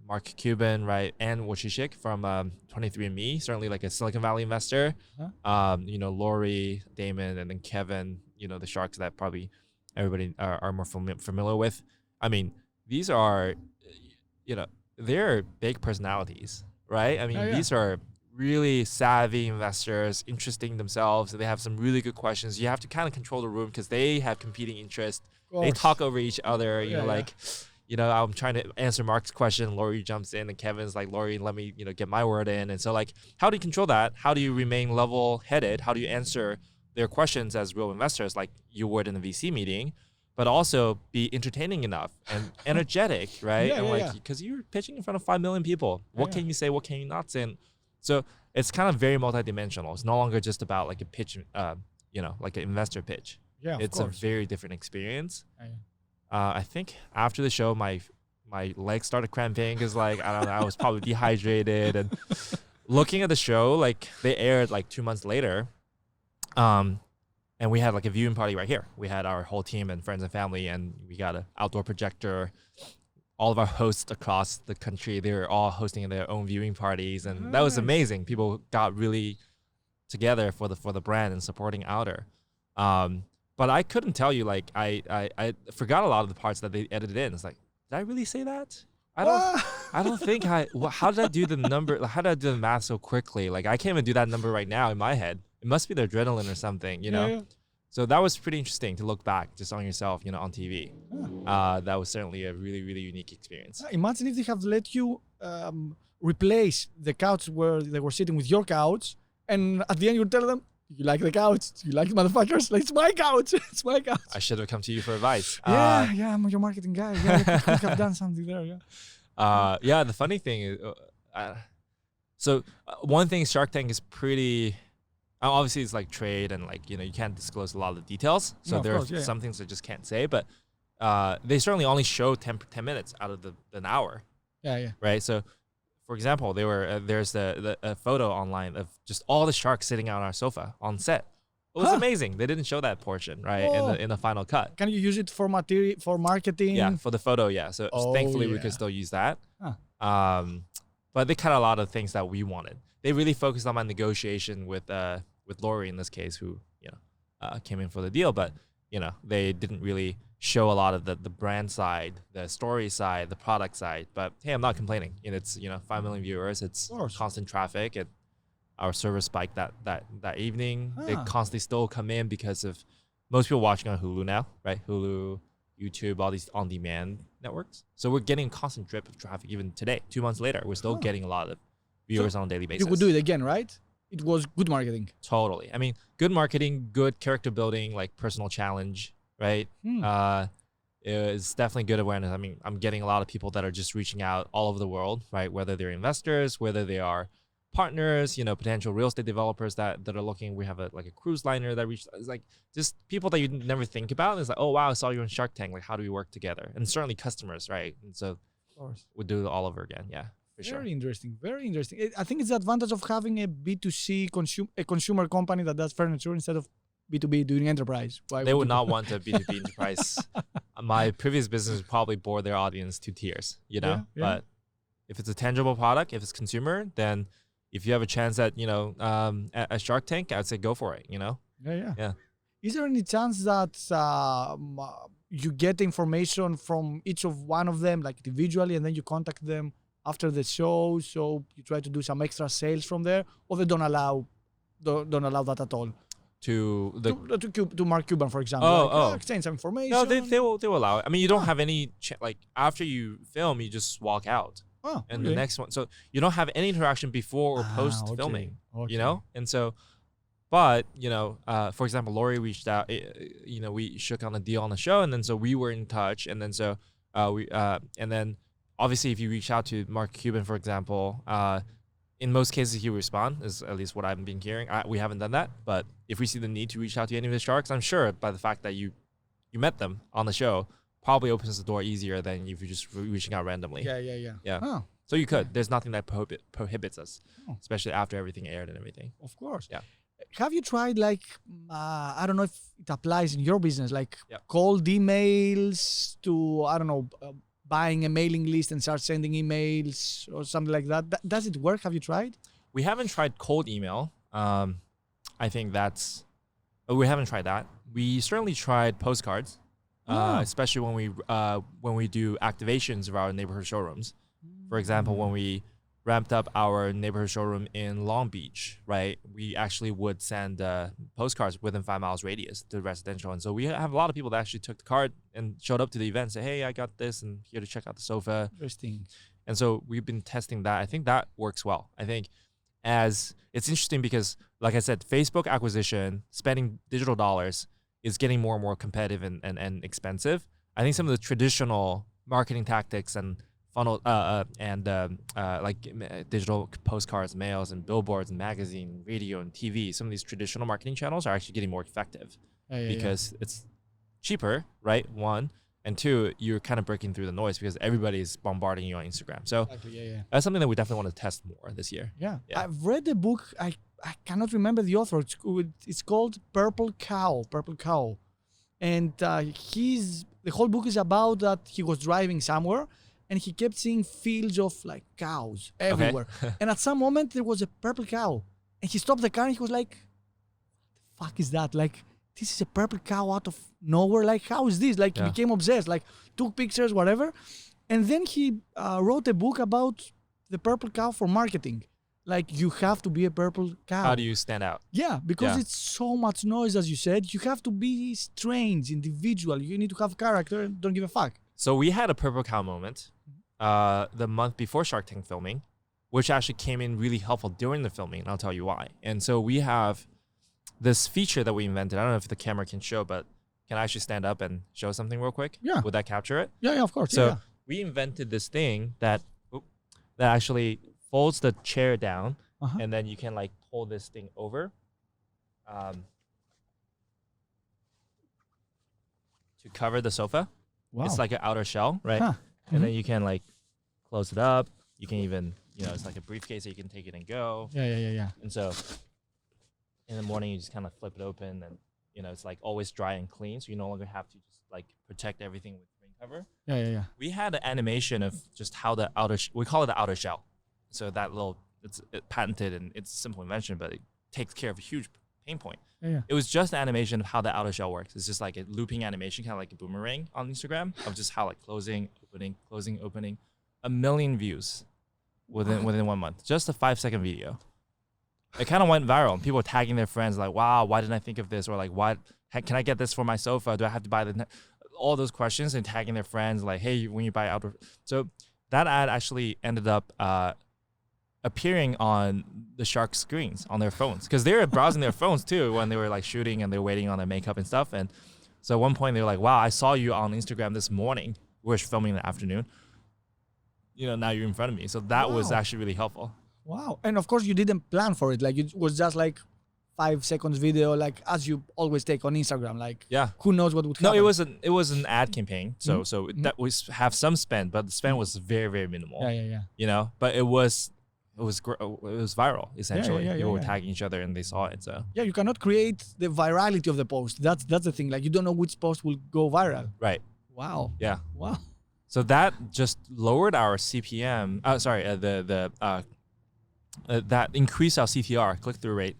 [SPEAKER 2] Mark Cuban, right? And Wojciech from 23andMe, certainly like a Silicon Valley investor. Huh? Lori, Damon, and then Kevin, the sharks that probably everybody are more familiar with. I mean, these are, they're big personalities, right? I mean, these are really savvy investors, interesting themselves. They have some really good questions. You have to kind of control the room because they have competing interests. They talk over each other. I'm trying to answer Mark's question. Lori jumps in, and Kevin's like, Lori, let me, get my word in. And so, like, how do you control that? How do you remain level-headed? How do you answer their questions as real investors, like you would in a VC meeting, but also be entertaining enough and energetic, right? Because you're pitching in front of 5 million people. What can you say? What can you not say? And so it's kind of very multidimensional. It's no longer just about like a pitch, like an investor pitch. Yeah, it's a very different experience. I think after the show, my legs started cramping because like I don't know, I was probably dehydrated. And looking at the show, like they aired like 2 months later, and we had like a viewing party right here. We had our whole team and friends and family, and we got an outdoor projector. All of our hosts across the country, they were all hosting their own viewing parties, and that was amazing. People got really together for the brand and supporting Outer. But I couldn't tell you, like I forgot a lot of the parts that they edited in. It's like, did I really say that? I don't think how did I do the number? How did I do the math so quickly? Like I can't even do that number right now in my head. It must be the adrenaline or something, Yeah. So that was pretty interesting to look back just on yourself, on TV. That was certainly a really, really unique experience.
[SPEAKER 1] Imagine if they have let you replace the couch where they were sitting with your couch, and at the end you tell them, you like the couch? You like the motherfuckers? Like, it's my couch. It's my couch.
[SPEAKER 2] I should have come to you for advice.
[SPEAKER 1] I'm your marketing guy. Yeah, I could have done something there. Yeah.
[SPEAKER 2] The funny thing is, one thing Shark Tank is pretty. Obviously, it's like trade and like you can't disclose a lot of the details. So there are some things I just can't say. But they certainly only show 10 minutes out of an hour.
[SPEAKER 1] Yeah.
[SPEAKER 2] Right. So. For example, there's a photo online of just all the sharks sitting on our sofa on set. It was amazing. They didn't show that portion, right, in the final cut.
[SPEAKER 1] Can you use it for marketing?
[SPEAKER 2] Yeah, for the photo, yeah. So thankfully we could still use that. But they cut a lot of things that we wanted. They really focused on my negotiation with Lori in this case, who came in for the deal, but they didn't really show a lot of the brand side, the story side, the product side. But hey, I'm not complaining. It's 5 million viewers. It's constant traffic. Our server spiked that evening. They constantly still come in because of most people watching on Hulu now, right? Hulu, YouTube, all these on-demand networks. So we're getting a constant drip of traffic even today. 2 months later, we're still getting a lot of viewers on a daily basis.
[SPEAKER 1] You could do it again, right? It was good marketing.
[SPEAKER 2] Totally. I mean, good marketing, good character building, like personal challenge. Right. It's definitely good awareness. I mean, I'm getting a lot of people that are just reaching out all over the world, right? Whether they're investors, whether they are partners, potential real estate developers that are looking. We have a cruise liner that reached. It's like just people that you never think about. It's like, oh wow, I saw you on Shark Tank. Like, how do we work together? And certainly customers, right? And so we'll do it all over again. Yeah.
[SPEAKER 1] Very interesting. Very interesting. I think it's the advantage of having a B2C consumer company that does furniture instead of B2B doing enterprise.
[SPEAKER 2] They would not want a B2B enterprise. My previous business would probably bore their audience to tears, But if it's a tangible product, if it's consumer, then if you have a chance at, a Shark Tank, I'd say go for it,
[SPEAKER 1] Yeah. Is there any chance that you get information from each of one of them, like individually, and then you contact them after the show, so you try to do some extra sales from there, or they don't allow that at all?
[SPEAKER 2] to
[SPEAKER 1] Mark Cuban, for example. Exchange some information.
[SPEAKER 2] No, they will allow it. I mean, you don't have any like after you film, you just walk out. And the next one, so you don't have any interaction before or post filming. You know, and so, but you know, for example, Lori reached out. You know, we shook on a deal on the show, and then so we were in touch, and then so and then obviously if you reach out to Mark Cuban, for example, in most cases he will respond, is at least what I've been hearing. We haven't done that, but if we see the need to reach out to any of the sharks, I'm sure by the fact that you met them on the show probably opens the door easier than if you're just reaching out randomly. Yeah. Oh. So you could. There's nothing that prohibits us, especially after everything aired and everything.
[SPEAKER 1] Of course.
[SPEAKER 2] Yeah.
[SPEAKER 1] Have you tried like, I don't know if it applies in your business, like cold emails to, I don't know, buying a mailing list and start sending emails or something like that? Does it work? Have you tried?
[SPEAKER 2] We haven't tried cold email. I think we haven't tried that. We certainly tried postcards, especially when we do activations of our neighborhood showrooms. For example, when we ramped up our neighborhood showroom in Long Beach, right? We actually would send postcards within 5 miles radius to residential. And so we have a lot of people that actually took the card and showed up to the event and say, hey, I got this and here to check out the sofa.
[SPEAKER 1] Interesting.
[SPEAKER 2] And so we've been testing that. I think that works well. I think it's interesting because, like I said, Facebook acquisition, spending digital dollars is getting more and more competitive and expensive. I think some of the traditional marketing tactics and funnel like digital postcards, mails, and billboards, and magazine, radio, and TV. Some of these traditional marketing channels are actually getting more effective because it's cheaper, right? One, and two, you're kind of breaking through the noise because everybody's bombarding you on Instagram. So that's something that we definitely want to test more this year.
[SPEAKER 1] Yeah. I've read the book. I cannot remember the author. It's called Purple Cow, and the whole book is about that he was driving somewhere. And he kept seeing fields of like cows everywhere. And at some moment there was a purple cow. And he stopped the car and he was like, what the fuck is that? Like, this is a purple cow out of nowhere. Like, how is this? Like, he became obsessed, like took pictures, whatever. And then he wrote a book about the purple cow for marketing. Like, you have to be a purple cow.
[SPEAKER 2] How do you stand out?
[SPEAKER 1] Yeah, because it's so much noise, as you said. You have to be strange, individual. You need to have character and don't give a fuck.
[SPEAKER 2] So we had a purple cow moment the month before Shark Tank filming, which actually came in really helpful during the filming, and I'll tell you why. And so we have this feature that we invented. I don't know if the camera can show, but can I actually stand up and show something real quick?
[SPEAKER 1] Yeah.
[SPEAKER 2] Would that capture it?
[SPEAKER 1] Yeah, of course.
[SPEAKER 2] So we invented this thing that actually folds the chair down, and then you can like pull this thing over to cover the sofa. Wow. It's like an outer shell, right? And then you can like close it up. You can even, it's like a briefcase that you can take it and go.
[SPEAKER 1] Yeah.
[SPEAKER 2] And so in the morning, you just kind of flip it open and, it's like always dry and clean. So you no longer have to just like protect everything with rain cover.
[SPEAKER 1] Yeah.
[SPEAKER 2] We had an animation of just how the we call it the outer shell. So that it's patented and it's a simple invention, but it takes care of a huge pain point.
[SPEAKER 1] Yeah.
[SPEAKER 2] It was just an animation of how the outer shell works. It's just like a looping animation, kind of like a boomerang on Instagram of just how like closing, opening, 1 million views within 1 month. Just a 5-second video. It kind of went viral. And people were tagging their friends like, wow, why didn't I think of this? Or like, why can I get this for my sofa? Do I have to buy all those questions and tagging their friends like, hey, when you buy outdoor. So that ad actually ended up appearing on the shark screens on their phones because they were browsing their phones too when they were like shooting and they're waiting on their makeup and stuff. And so at one point they were like, wow, I saw you on Instagram this morning. We were filming in the afternoon. Now you're in front of me. So that was actually really helpful.
[SPEAKER 1] Wow. And of course you didn't plan for it. Like it was just like 5 seconds video, like as you always take on Instagram. Like who knows what would happen.
[SPEAKER 2] No, it was an ad campaign. So that was have some spend, but the spend was very, very minimal.
[SPEAKER 1] Yeah.
[SPEAKER 2] But it was viral essentially. People were tagging each other and they saw it. So
[SPEAKER 1] you cannot create the virality of the post. That's the thing. Like you don't know which post will go viral.
[SPEAKER 2] Right.
[SPEAKER 1] Wow.
[SPEAKER 2] Yeah.
[SPEAKER 1] Wow.
[SPEAKER 2] So that just lowered our CPM. That increased our CTR, click-through rate,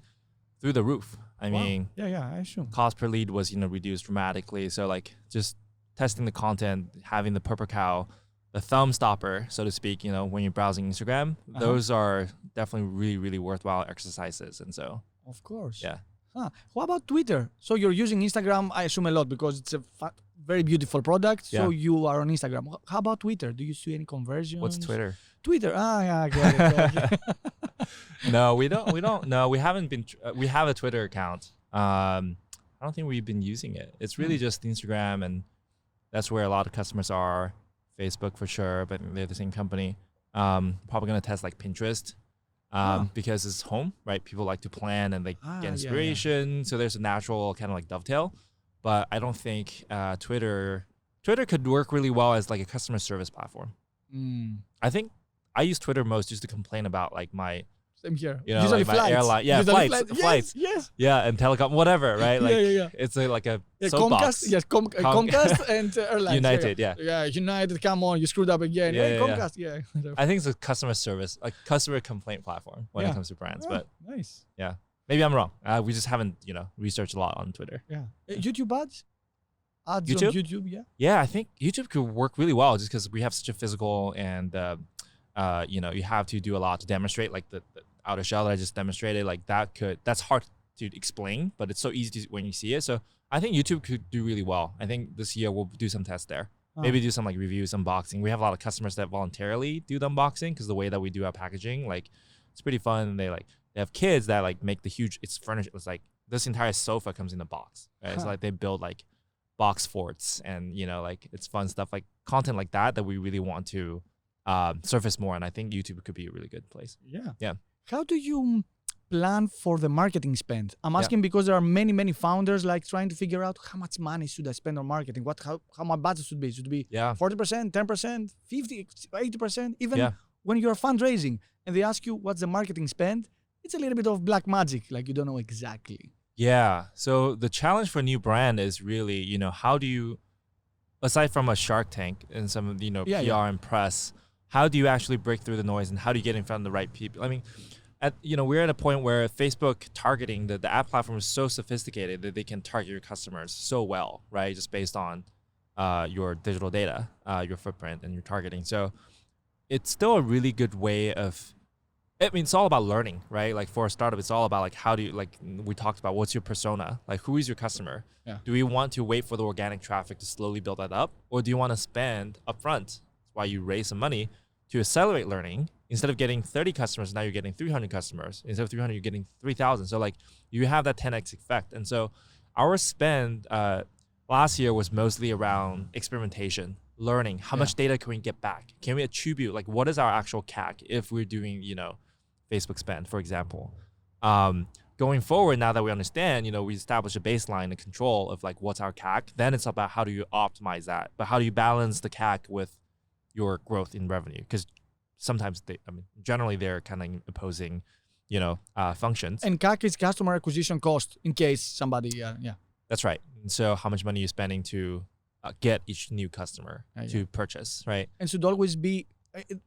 [SPEAKER 2] through the roof. I mean,
[SPEAKER 1] I assume
[SPEAKER 2] cost per lead was reduced dramatically. So like just testing the content, having the purple cow, the thumb stopper, so to speak, when you're browsing Instagram, those are definitely really, really worthwhile exercises. And so,
[SPEAKER 1] of course.
[SPEAKER 2] Yeah.
[SPEAKER 1] What about Twitter? So you're using Instagram, I assume, a lot because it's a very beautiful product. So you are on Instagram. How about Twitter? Do you see any conversions?
[SPEAKER 2] What's Twitter?
[SPEAKER 1] Twitter. Yeah, got it.
[SPEAKER 2] No, we don't. No, we haven't been. We have a Twitter account. I don't think we've been using it. It's really just Instagram, and that's where a lot of customers are. Facebook for sure, but they're the same company. Probably gonna test like Pinterest. Because it's home, right? People like to plan and like get inspiration. So there's a natural kind of like dovetail. But I don't think Twitter could work really well as like a customer service platform. I think I use Twitter most just to complain about like my
[SPEAKER 1] same here.
[SPEAKER 2] You know, like my airline. Yeah, flights.
[SPEAKER 1] Yes.
[SPEAKER 2] Yeah, and telecom, whatever, right? Like it's like a soapbox.
[SPEAKER 1] Comcast, yes, Comcast and airlines.
[SPEAKER 2] United,
[SPEAKER 1] Yeah, United, come on, you screwed up again. Hey, Comcast,
[SPEAKER 2] I think it's a customer service, like customer complaint platform when it comes to brands. But
[SPEAKER 1] nice.
[SPEAKER 2] Yeah. Maybe I'm wrong. We just haven't, researched a lot on Twitter.
[SPEAKER 1] Yeah. YouTube ads? Ads
[SPEAKER 2] YouTube?
[SPEAKER 1] on YouTube, yeah.
[SPEAKER 2] Yeah, I think YouTube could work really well just because we have such a physical and, you have to do a lot to demonstrate, like the outer shell that I just demonstrated, like that's hard to explain, but it's so easy when you see it. So I think YouTube could do really well. I think this year we'll do some tests there. Maybe do some like reviews, unboxing. We have a lot of customers that voluntarily do the unboxing because the way that we do our packaging, like it's pretty fun. They have kids that like make the huge, it's furniture. It's like this entire sofa comes in a box, right? It's like they build like box forts and, like it's fun stuff, like content like that we really want to surface more. And I think YouTube could be a really good place. Yeah.
[SPEAKER 1] How do you plan for the marketing spend? I'm asking because there are many, many founders like trying to figure out how much money should I spend on marketing? How my budget should be? Should it be 40%, 10%, 50, 80%? Even when you're fundraising and they ask you what's the marketing spend, it's a little bit of black magic. Like you don't know exactly.
[SPEAKER 2] Yeah. So the challenge for a new brand is really, how do you, aside from a Shark Tank and some, PR and press, how do you actually break through the noise and how do you get in front of the right people? I mean, we're at a point where Facebook targeting, the app platform is so sophisticated that they can target your customers so well, right? Just based on your digital data, your footprint and your targeting. So it's still a really good way of, it's all about learning, right? Like for a startup, it's all about like, how do you, like we talked about, what's your persona? Like who is your customer?
[SPEAKER 1] Yeah.
[SPEAKER 2] Do we want to wait for the organic traffic to slowly build that up? Or do you want to spend upfront? That's why you raise some money to accelerate learning. Instead of getting 30 customers, now you're getting 300 customers. Instead of 300, you're getting 3,000. So like you have that 10x effect. And so our spend last year was mostly around experimentation, learning. How much data can we get back? Can we attribute, like what is our actual CAC if we're doing, Facebook spend, for example? Going forward, now that we understand, we establish a baseline and control of like what's our CAC, then it's about how do you optimize that? But how do you balance the CAC with your growth in revenue? Because sometimes generally they're kind of opposing, functions.
[SPEAKER 1] And CAC is customer acquisition cost in case somebody,
[SPEAKER 2] That's right. And so how much money you're spending to get each new customer to purchase, right?
[SPEAKER 1] And should always be,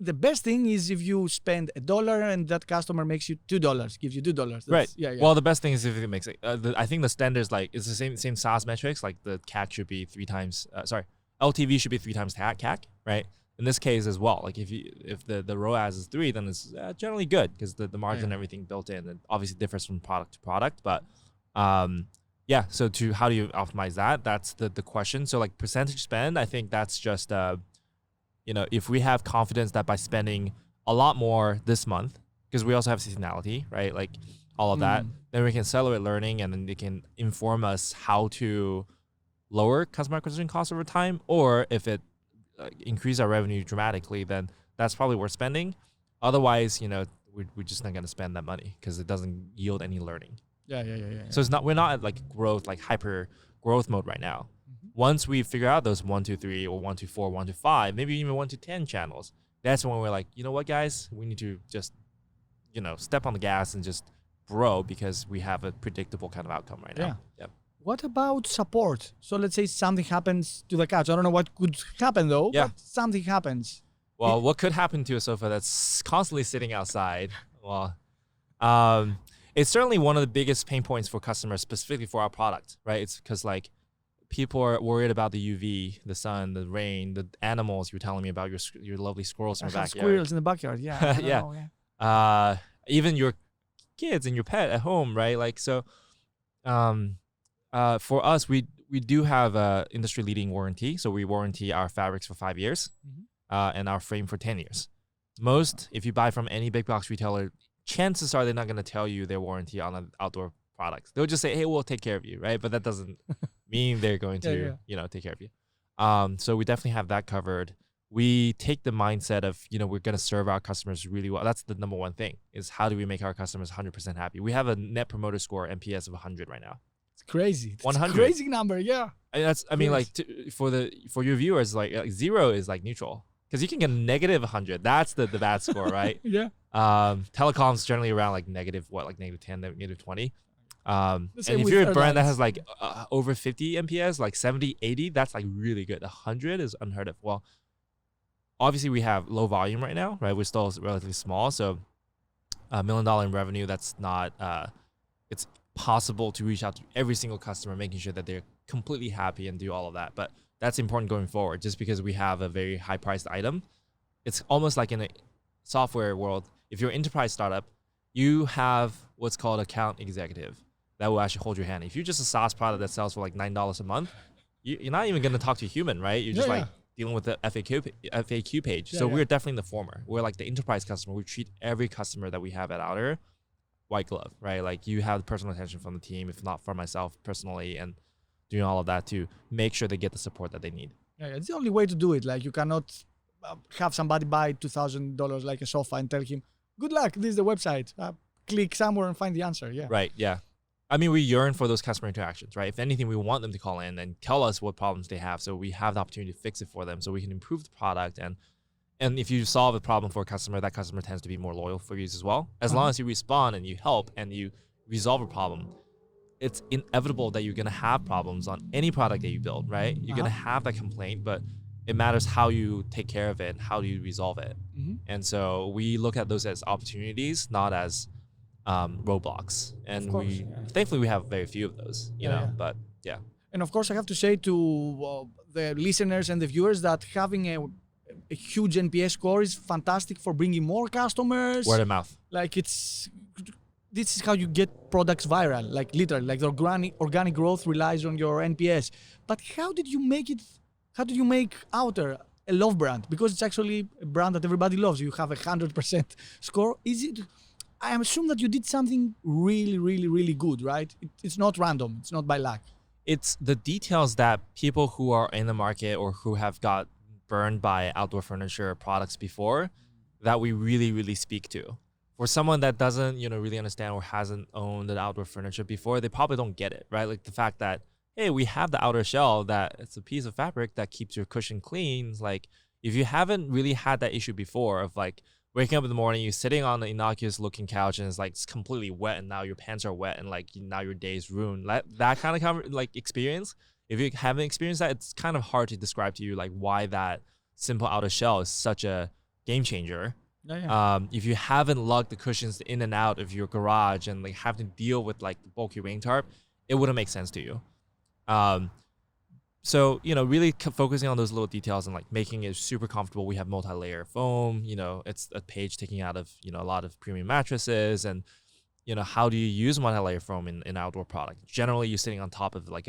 [SPEAKER 1] the best thing is if you spend $1 and that customer makes you $2, gives you $2. That's,
[SPEAKER 2] right.
[SPEAKER 1] Yeah.
[SPEAKER 2] Well, the best thing is if it makes it, I think the standard is like, it's the same SaaS metrics, like the CAC should be LTV should be 3 times CAC, right? In this case as well, like if the ROAS is 3, then it's generally good because the margin and everything built in, and obviously differs from product to product. But so how do you optimize that? That's the question. So like percentage spend, I think that's just if we have confidence that by spending a lot more this month, because we also have seasonality, right? Like all of that, then we can accelerate learning and then they can inform us how to lower customer acquisition costs over time, or if it increase our revenue dramatically, then that's probably worth spending. Otherwise, we're just not going to spend that money because it doesn't yield any learning.
[SPEAKER 1] Yeah.
[SPEAKER 2] So we're not at like growth, like hyper growth mode right now. Once we figure out those 1 to 3 or 1 to 4, 1 to 5, maybe even 1 to 10 channels, that's when we're like, you know what, guys, we need to just, step on the gas and just grow because we have a predictable kind of outcome right now. Yeah.
[SPEAKER 1] What about support? So let's say something happens to the couch. I don't know what could happen though, but something happens.
[SPEAKER 2] Well, what could happen to a sofa that's constantly sitting outside? Well, it's certainly one of the biggest pain points for customers, specifically for our product, right? It's because like people are worried about the UV, the sun, the rain, the animals. You were telling me about your lovely squirrels in the backyard.
[SPEAKER 1] Squirrels in the backyard, yeah.
[SPEAKER 2] Even your kids and your pet at home, right? Like so. For us, we do have a industry leading warranty. So we warranty our fabrics for 5 years, and our frame for 10 years. Most, if you buy from any big box retailer, chances are they're not going to tell you their warranty on an outdoor products. They'll just say, hey, we'll take care of you, right? But that doesn't mean they're going to, take care of you. So we definitely have that covered. We take the mindset of, we're going to serve our customers really well. That's the number one thing, is how do we make our customers 100% happy? We have a net promoter score, NPS, of 100 right now.
[SPEAKER 1] It's crazy.
[SPEAKER 2] 100.
[SPEAKER 1] Crazy number, yeah.
[SPEAKER 2] And that's, for your viewers, like 0 is like neutral. Because you can get negative 100. That's the bad score, right?
[SPEAKER 1] Yeah.
[SPEAKER 2] Telecom's generally around like negative 10, negative 20. And if you're a brand that has like over 50 NPS, like 70, 80, that's like really good. 100 is unheard of. Well, obviously we have low volume right now, right? We're still relatively small. So $1 million in revenue, that's not, it's possible to reach out to every single customer, making sure that they're completely happy and do all of that. But that's important going forward, just because we have a very high priced item. It's almost like in a software world, if you're an enterprise startup, you have what's called account executive that will actually hold your hand. If you're just a SaaS product that sells for like $9 a month, you're not even going to talk to a human, right? You're just dealing with the FAQ page. So we're definitely the former. We're like the enterprise customer. We treat every customer that we have at Outer white glove, right? Like you have personal attention from the team, if not for myself personally, and doing all of that to make sure they get the support that they need.
[SPEAKER 1] Yeah, it's the only way to do it. Like you cannot have somebody buy $2,000 like a sofa and tell him, good luck, this is the website. Click somewhere and find the answer. Yeah.
[SPEAKER 2] Right. Yeah. I mean, we yearn for those customer interactions, right? If anything, we want them to call in and tell us what problems they have, so we have the opportunity to fix it for them, so we can improve the product. And if you solve a problem for a customer, that customer tends to be more loyal for you as well. As long as you respond and you help and you resolve a problem, it's inevitable that you're going to have problems on any product that you build, right? You're going to have that complaint, but it matters how you take care of it and how do you resolve it. And so we look at those as opportunities, not as roadblocks. And thankfully we have very few of those, you know, but yeah.
[SPEAKER 1] And of course I have to say to the listeners and the viewers that having a huge NPS score is fantastic for bringing more customers.
[SPEAKER 2] Word of mouth.
[SPEAKER 1] Like this is how you get products viral, like literally, like the organic growth relies on your NPS. But how did you make Outer a love brand? Because it's actually a brand that everybody loves. You have 100% score. I assume that you did something really, really, really good, right? It's not random. It's not by luck.
[SPEAKER 2] It's the details that people who are in the market or who have got burned by outdoor furniture products before that we really, really speak to. For someone that doesn't, really understand or hasn't owned an outdoor furniture before, they probably don't get it, right? Like the fact that, hey, we have the outer shell that it's a piece of fabric that keeps your cushion clean. Like if you haven't really had that issue before of like waking up in the morning, you're sitting on an innocuous looking couch and it's completely wet and now your pants are wet and like now your day's ruined. That kind of like experience, if you haven't experienced that, it's kind of hard to describe to you like why that simple outer shell is such a game changer. If you haven't lugged the cushions in and out of your garage and like have to deal with like the bulky rain tarp, it wouldn't make sense to you. So, really focusing on those little details and like making it super comfortable. We have multi-layer foam, it's a page taking out of, a lot of premium mattresses and, how do you use multi-layer foam in outdoor product? Generally, you're sitting on top of like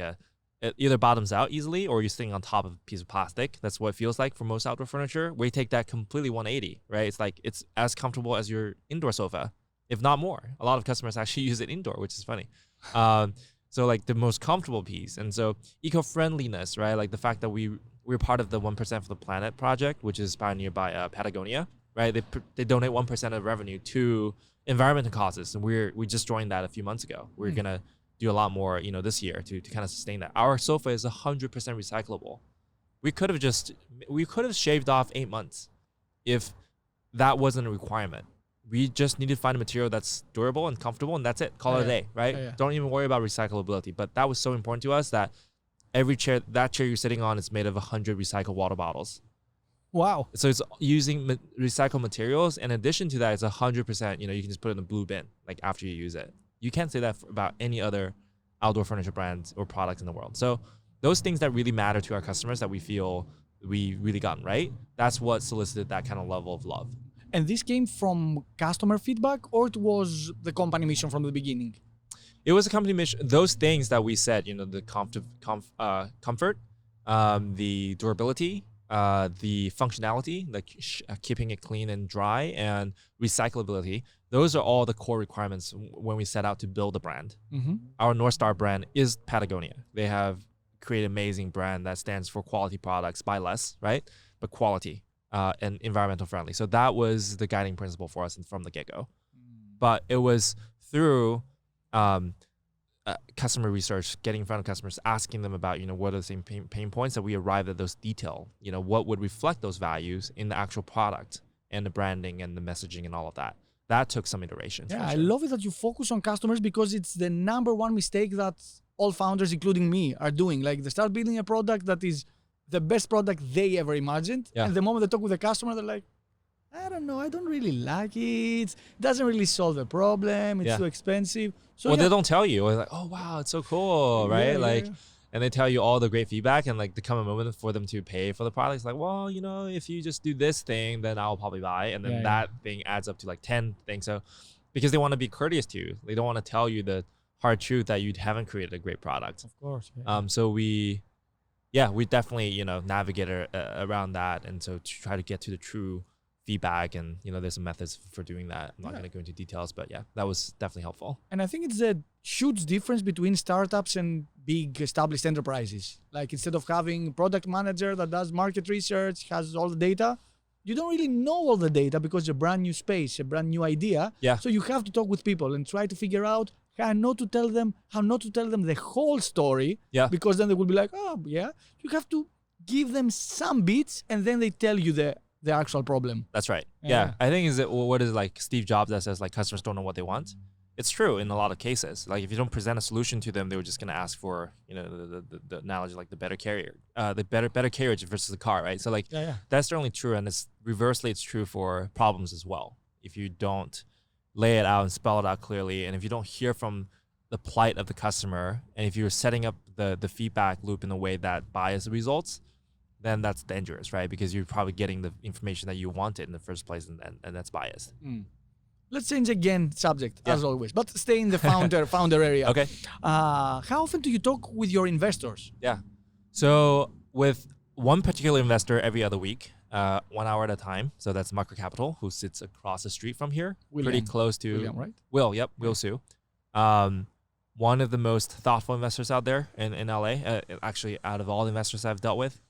[SPEAKER 2] it either bottoms out easily or you're sitting on top of a piece of plastic. That's what it feels like for most outdoor furniture. We take that completely 180, right? It's like, it's as comfortable as your indoor sofa, if not more. A lot of customers actually use it indoor, which is funny. So like the most comfortable piece. And so eco-friendliness, right? Like the fact that we're part of the 1% for the Planet project, which is pioneered by Patagonia, right? They donate 1% of revenue to environmental causes. And we just joined that a few months ago. We're going to do a lot more, this year to kind of sustain that. Our sofa is 100% recyclable. We could have shaved off 8 months if that wasn't a requirement. We just need to find a material that's durable and comfortable, and that's it. Call it a day, right? Don't even worry about recyclability. But that was so important to us that that chair you're sitting on is made of 100 recycled water bottles.
[SPEAKER 1] Wow.
[SPEAKER 2] So it's using recycled materials. In addition to that, it's 100%, you can just put it in the blue bin, like after you use it. You can't say that about any other outdoor furniture brands or products in the world. So those things that really matter to our customers that we feel we really gotten right, that's what solicited that kind of level of love.
[SPEAKER 1] And this came from customer feedback or it was the company mission from the beginning?
[SPEAKER 2] It was a company mission. Those things that we said, the comfort, the durability, the functionality, like keeping it clean and dry, and recyclability. Those are all the core requirements when we set out to build a brand. Our North Star brand is Patagonia. They have created an amazing brand that stands for quality products, buy less, right? But quality and environmental friendly. So that was the guiding principle for us from the get-go. But it was through customer research, getting in front of customers, asking them about, what are the same pain points, that we arrived at those detail, what would reflect those values in the actual product and the branding and the messaging and all of that. That took some iterations.
[SPEAKER 1] Yeah, I love it that you focus on customers, because it's the number one mistake that all founders, including me, are doing. Like, they start building a product that is the best product they ever imagined. And the moment they talk with the customer, they're like, I don't know, I don't really like it. It doesn't really solve the problem. It's too expensive. So
[SPEAKER 2] they don't tell you. They're like, oh, wow, it's so cool, right? And they tell you all the great feedback, and like, there come a moment for them to pay for the product. It's like, well, if you just do this thing, then I'll probably buy. And then that thing adds up to like 10 things. So because they want to be courteous to you. They don't want to tell you the hard truth that you haven't created a great product.
[SPEAKER 1] Of course.
[SPEAKER 2] So we definitely, navigated around that. And so to try to get to the true feedback, and there's some methods for doing that. I'm not going to go into details, but that was definitely helpful.
[SPEAKER 1] And I think it's a huge difference between startups and big established enterprises. Like, instead of having a product manager that does market research, has all the data, you don't really know all the data because it's a brand new space, a brand new idea. So you have to talk with people and try to figure out how not to tell them the whole story. Because then they will be like, oh yeah. You have to give them some bits, and then they tell you the actual problem.
[SPEAKER 2] That's right. I think what is like Steve Jobs that says like customers don't know what they want. It's true in a lot of cases. Like, if you don't present a solution to them, they were just going to ask for, the analogy, like the better carrier, the better carriage versus the car, right? So like, that's certainly true. And it's true for problems as well. If you don't lay it out and spell it out clearly, and if you don't hear from the plight of the customer, and if you're setting up the feedback loop in a way that bias the results, then that's dangerous, right? Because you're probably getting the information that you wanted in the first place, and that's biased.
[SPEAKER 1] Let's change again subject, as always, but stay in the founder area.
[SPEAKER 2] Okay.
[SPEAKER 1] How often do you talk with your investors?
[SPEAKER 2] So with one particular investor every other week, 1 hour at a time. So that's Macro Capital, who sits across the street from here, pretty close to
[SPEAKER 1] William, right?
[SPEAKER 2] Will Su. One of the most thoughtful investors out there in LA, actually out of all the investors I've dealt with.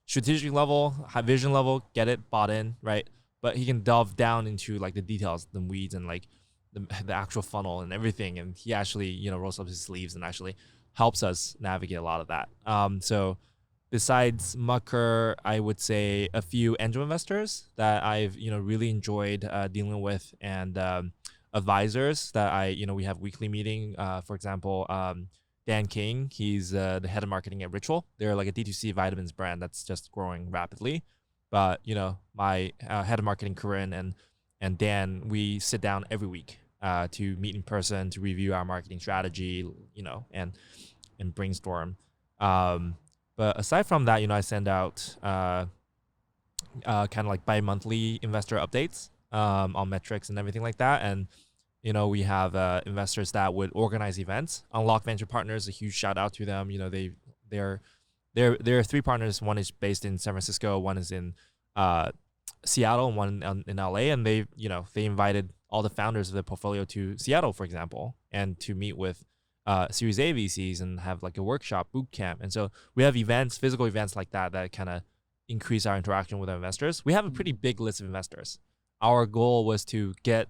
[SPEAKER 2] Strategic level, high vision level, get it, bought in, right? But he can delve down into like the details, the weeds, and like the actual funnel and everything. And he actually, rolls up his sleeves and actually helps us navigate a lot of that. So besides Mucker, I would say a few angel investors that I've, really enjoyed dealing with, and advisors that we have weekly meeting. For example, Dan King, he's the head of marketing at Ritual. They're like a D2C vitamins brand that's just growing rapidly. But, my head of marketing, Corinne, and Dan, we sit down every week to meet in person, to review our marketing strategy, and brainstorm. But aside from that, I send out kind of like bi-monthly investor updates on metrics and everything like that. And, we have investors that would organize events. Unlock Venture Partners, a huge shout out to them. There are 3 partners. One is based in San Francisco, one is in Seattle, and one in LA. And they invited all the founders of the portfolio to Seattle, for example, and to meet with Series A VCs and have like a workshop, boot camp. And so we have events, physical events like that kind of increase our interaction with our investors. We have a pretty big list of investors. Our goal was to get,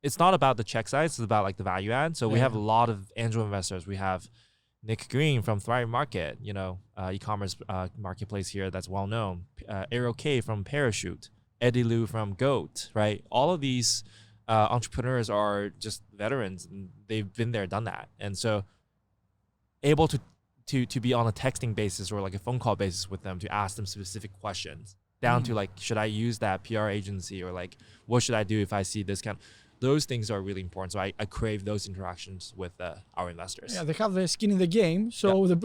[SPEAKER 2] it's not about the check size, it's about like the value add. So we have a lot of angel investors. We have Nick Green from Thrive Market, e-commerce marketplace here that's well known. Ariel K from Parachute, Eddie Liu from Goat, right? All of these entrepreneurs are just veterans, and they've been there, done that. And so able to be on a texting basis or like a phone call basis with them to ask them specific questions down to like, should I use that PR agency, or like, what should I do if I see this kind of, those things are really important. So I crave those interactions with our investors. Yeah,
[SPEAKER 1] they have the skin in the game, so they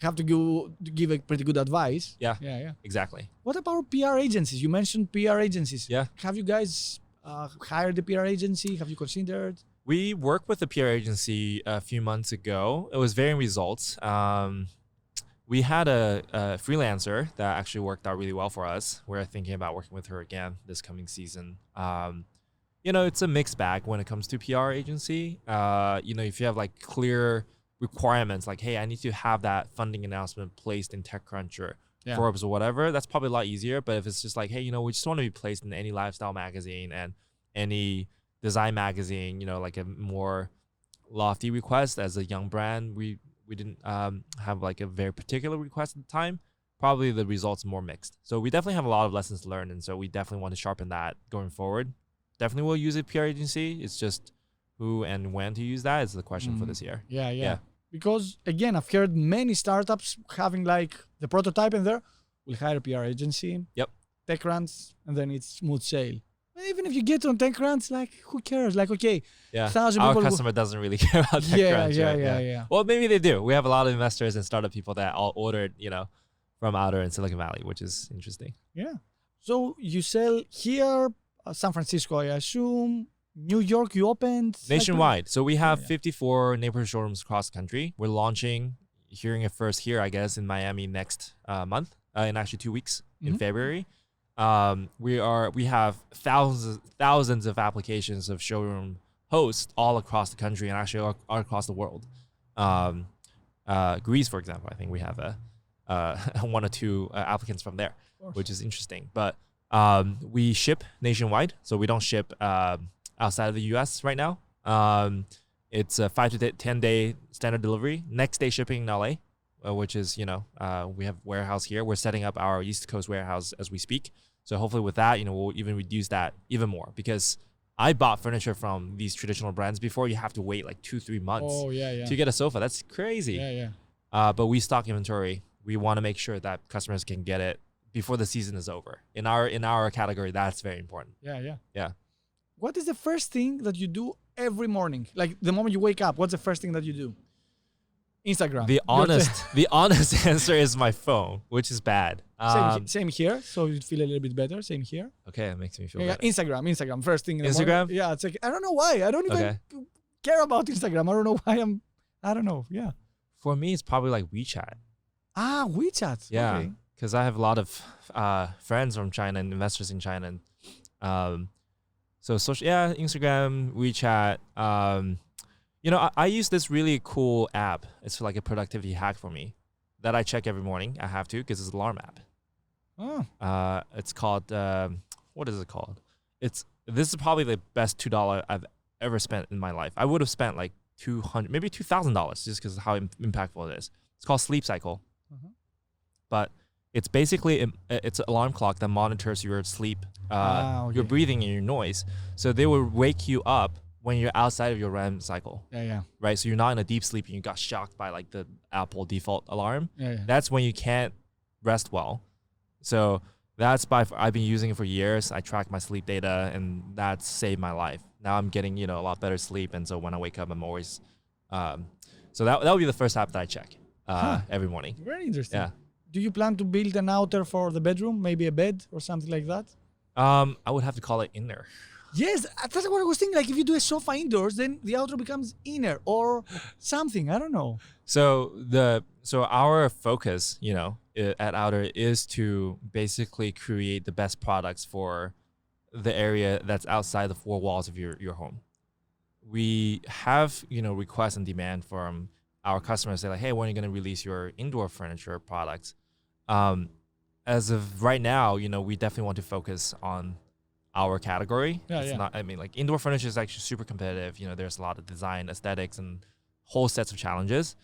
[SPEAKER 1] have to give a pretty good advice.
[SPEAKER 2] Yeah, exactly.
[SPEAKER 1] What about PR agencies? You mentioned PR agencies.
[SPEAKER 2] Yeah.
[SPEAKER 1] Have you guys hired a PR agency? Have you considered?
[SPEAKER 2] We worked with a PR agency a few months ago. It was varying results. We had a freelancer that actually worked out really well for us. We're thinking about working with her again this coming season. It's a mixed bag when it comes to PR agency. If you have like clear requirements, like, hey, I need to have that funding announcement placed in TechCrunch or Forbes or whatever, that's probably a lot easier. But if it's just like, hey, we just want to be placed in any lifestyle magazine and any design magazine, like a more lofty request as a young brand, we didn't have like a very particular request at the time. Probably the results more mixed. So we definitely have a lot of lessons learned, and so we definitely want to sharpen that going forward. Definitely will use a PR agency. It's just who and when to use that is the question for this year.
[SPEAKER 1] Yeah. Because again, I've heard many startups having like the prototype in there. We'll hire a PR agency.
[SPEAKER 2] Yep.
[SPEAKER 1] Tech runs, and then it's smooth sail. Even if you get on TechCrunch, like, who cares? Like, okay, 1,000
[SPEAKER 2] our
[SPEAKER 1] people.
[SPEAKER 2] customer doesn't really care about TechCrunch.
[SPEAKER 1] Yeah.
[SPEAKER 2] Well, maybe they do. We have a lot of investors and startup people that all ordered, from Outer and Silicon Valley, which is interesting.
[SPEAKER 1] Yeah. So you sell here, San Francisco, I assume. New York, you opened?
[SPEAKER 2] Nationwide. So we have 54 neighborhood showrooms across the country. We're launching, hearing it first here, I guess, in Miami next month, in actually 2 weeks, in February. We have thousands of applications of showroom hosts all across the country and actually all across the world. Greece, for example, I think we have one or two applicants from there, which is interesting. But we ship nationwide, so we don't ship outside of the US right now. It's a 5 to 10 day standard delivery, next day shipping in LA. Which is, we have warehouse here. We're setting up our East Coast warehouse as we speak. So hopefully with that, we'll even reduce that even more, because I bought furniture from these traditional brands before. You have to wait like 2-3 months to get a sofa. That's crazy. But we stock inventory. We want to make sure that customers can get it before the season is over. In our category, that's very important.
[SPEAKER 1] Yeah. What is the first thing that you do every morning? Like the moment you wake up, what's the first thing that you do? Instagram.
[SPEAKER 2] The honest answer is my phone, which is bad.
[SPEAKER 1] Same here. So you feel a little bit better. Same here.
[SPEAKER 2] Okay, it makes me feel better.
[SPEAKER 1] Instagram. First thing in the
[SPEAKER 2] Instagram?
[SPEAKER 1] morning. Yeah, it's like, I don't know why. I don't even care about Instagram. I don't know why I don't know. Yeah.
[SPEAKER 2] For me, it's probably like WeChat.
[SPEAKER 1] WeChat.
[SPEAKER 2] Yeah, because I have a lot of friends from China and investors in China. And, so social, Instagram, WeChat. I use this really cool app. It's like a productivity hack for me that I check every morning. I have to, because it's an alarm app. It's called, what is it called? This is probably the best $2 I've ever spent in my life. I would have spent like $200, maybe $2,000 just because of how impactful it is. It's called Sleep Cycle. But it's basically, it's an alarm clock that monitors your sleep, your breathing and your noise. So they will wake you up when you're outside of your REM cycle. Right? So you're not in a deep sleep and you got shocked by like the Apple default alarm. That's when you can't rest well. So that's I've been using it for years. I track my sleep data and that's saved my life. Now I'm getting, a lot better sleep. And so when I wake up, I'm always, so that would be the first app that I check every morning.
[SPEAKER 1] Very interesting.
[SPEAKER 2] Yeah.
[SPEAKER 1] Do you plan to build an outer for the bedroom? Maybe a bed or something like that?
[SPEAKER 2] I would have to call it inner.
[SPEAKER 1] Yes, that's what I was thinking. Like if you do a sofa indoors, then the outer becomes inner or something. I don't know.
[SPEAKER 2] So our focus, at Outer is to basically create the best products for the area that's outside the four walls of your home. We have, requests and demand from our customers. Say like, hey, when are you going to release your indoor furniture products? As of right now, we definitely want to focus on our category. Not, like indoor furniture is actually super competitive. There's a lot of design, aesthetics, and whole sets of challenges.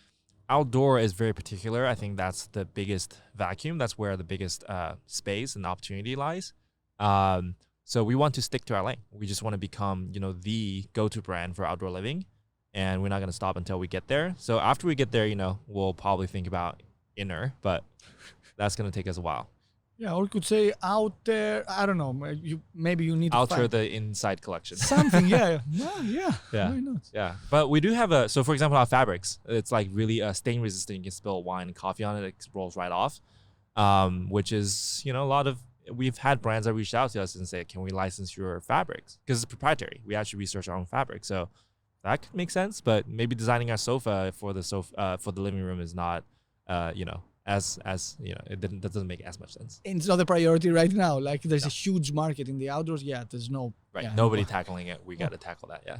[SPEAKER 2] Outdoor is very particular. I think that's the biggest vacuum. That's where the biggest space and opportunity lies. So we want to stick to our lane. We just want to become, the go-to brand for outdoor living, and we're not going to stop until we get there. So after we get there, we'll probably think about inner, but that's going to take us a while.
[SPEAKER 1] Yeah, or you could say out there. I don't know. Maybe you need to
[SPEAKER 2] alter the inside collection.
[SPEAKER 1] Something, yeah. Why not?
[SPEAKER 2] Yeah, but we do have so for example, our fabrics, it's like really stain resistant. You can spill wine and coffee on it. It rolls right off, which is, a lot of, we've had brands that reached out to us and say, can we license your fabrics? Because it's proprietary. We actually research our own fabric. So that could make sense. But maybe designing our sofa for the living room is not, as that doesn't make as much sense.
[SPEAKER 1] And it's not a priority right now. Like there's a huge market in the outdoors. Yeah, there's no
[SPEAKER 2] nobody tackling it. We got to tackle that. Yeah.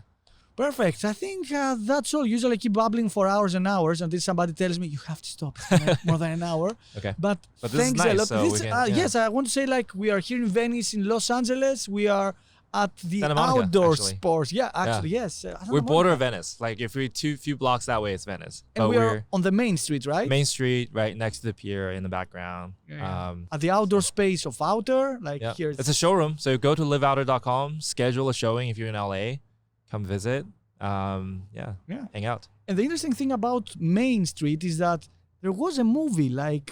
[SPEAKER 1] Perfect. I think that's all. Usually I keep babbling for hours and hours until somebody tells me you have to stop. More than an hour.
[SPEAKER 2] Okay.
[SPEAKER 1] But
[SPEAKER 2] this
[SPEAKER 1] thanks
[SPEAKER 2] is nice,
[SPEAKER 1] a lot.
[SPEAKER 2] so
[SPEAKER 1] Yes, I want to say like we are here in Venice, in Los Angeles. We are at the
[SPEAKER 2] Santa Monica,
[SPEAKER 1] outdoor
[SPEAKER 2] actually.
[SPEAKER 1] sports. Yeah, actually, yes.
[SPEAKER 2] We're border of Venice. Like if we're few blocks that way, it's Venice.
[SPEAKER 1] And
[SPEAKER 2] but
[SPEAKER 1] we're on the main street, right?
[SPEAKER 2] Main street, right next to the pier in the background.
[SPEAKER 1] Yeah. At the outdoor space of Outer, like here.
[SPEAKER 2] It's a showroom. So go to liveouter.com, schedule a showing if you're in LA, come visit. Hang out.
[SPEAKER 1] And the interesting thing about Main Street is that there was a movie like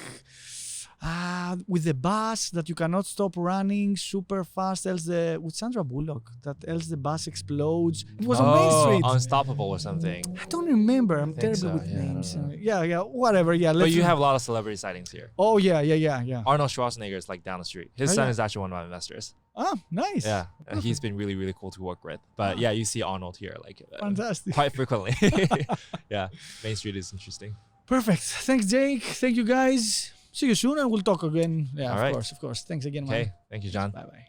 [SPEAKER 1] with the bus that you cannot stop running super fast, with Sandra Bullock, else the bus explodes. It was on Main Street.
[SPEAKER 2] Unstoppable or something.
[SPEAKER 1] I don't remember. I'm terrible with names. Whatever. Yeah.
[SPEAKER 2] But you have a lot of celebrity sightings here.
[SPEAKER 1] Oh yeah.
[SPEAKER 2] Arnold Schwarzenegger is like down the street. His son is actually one of my investors.
[SPEAKER 1] Oh, nice.
[SPEAKER 2] Yeah, he's been really, really cool to work with. But you see Arnold here like
[SPEAKER 1] fantastic,
[SPEAKER 2] quite frequently. Yeah, Main Street is interesting.
[SPEAKER 1] Perfect. Thanks, Jake. Thank you, guys. See you soon, and we'll talk again. Yeah, of course. Thanks again, man.
[SPEAKER 2] Okay, thank you, Jon.
[SPEAKER 1] Bye-bye.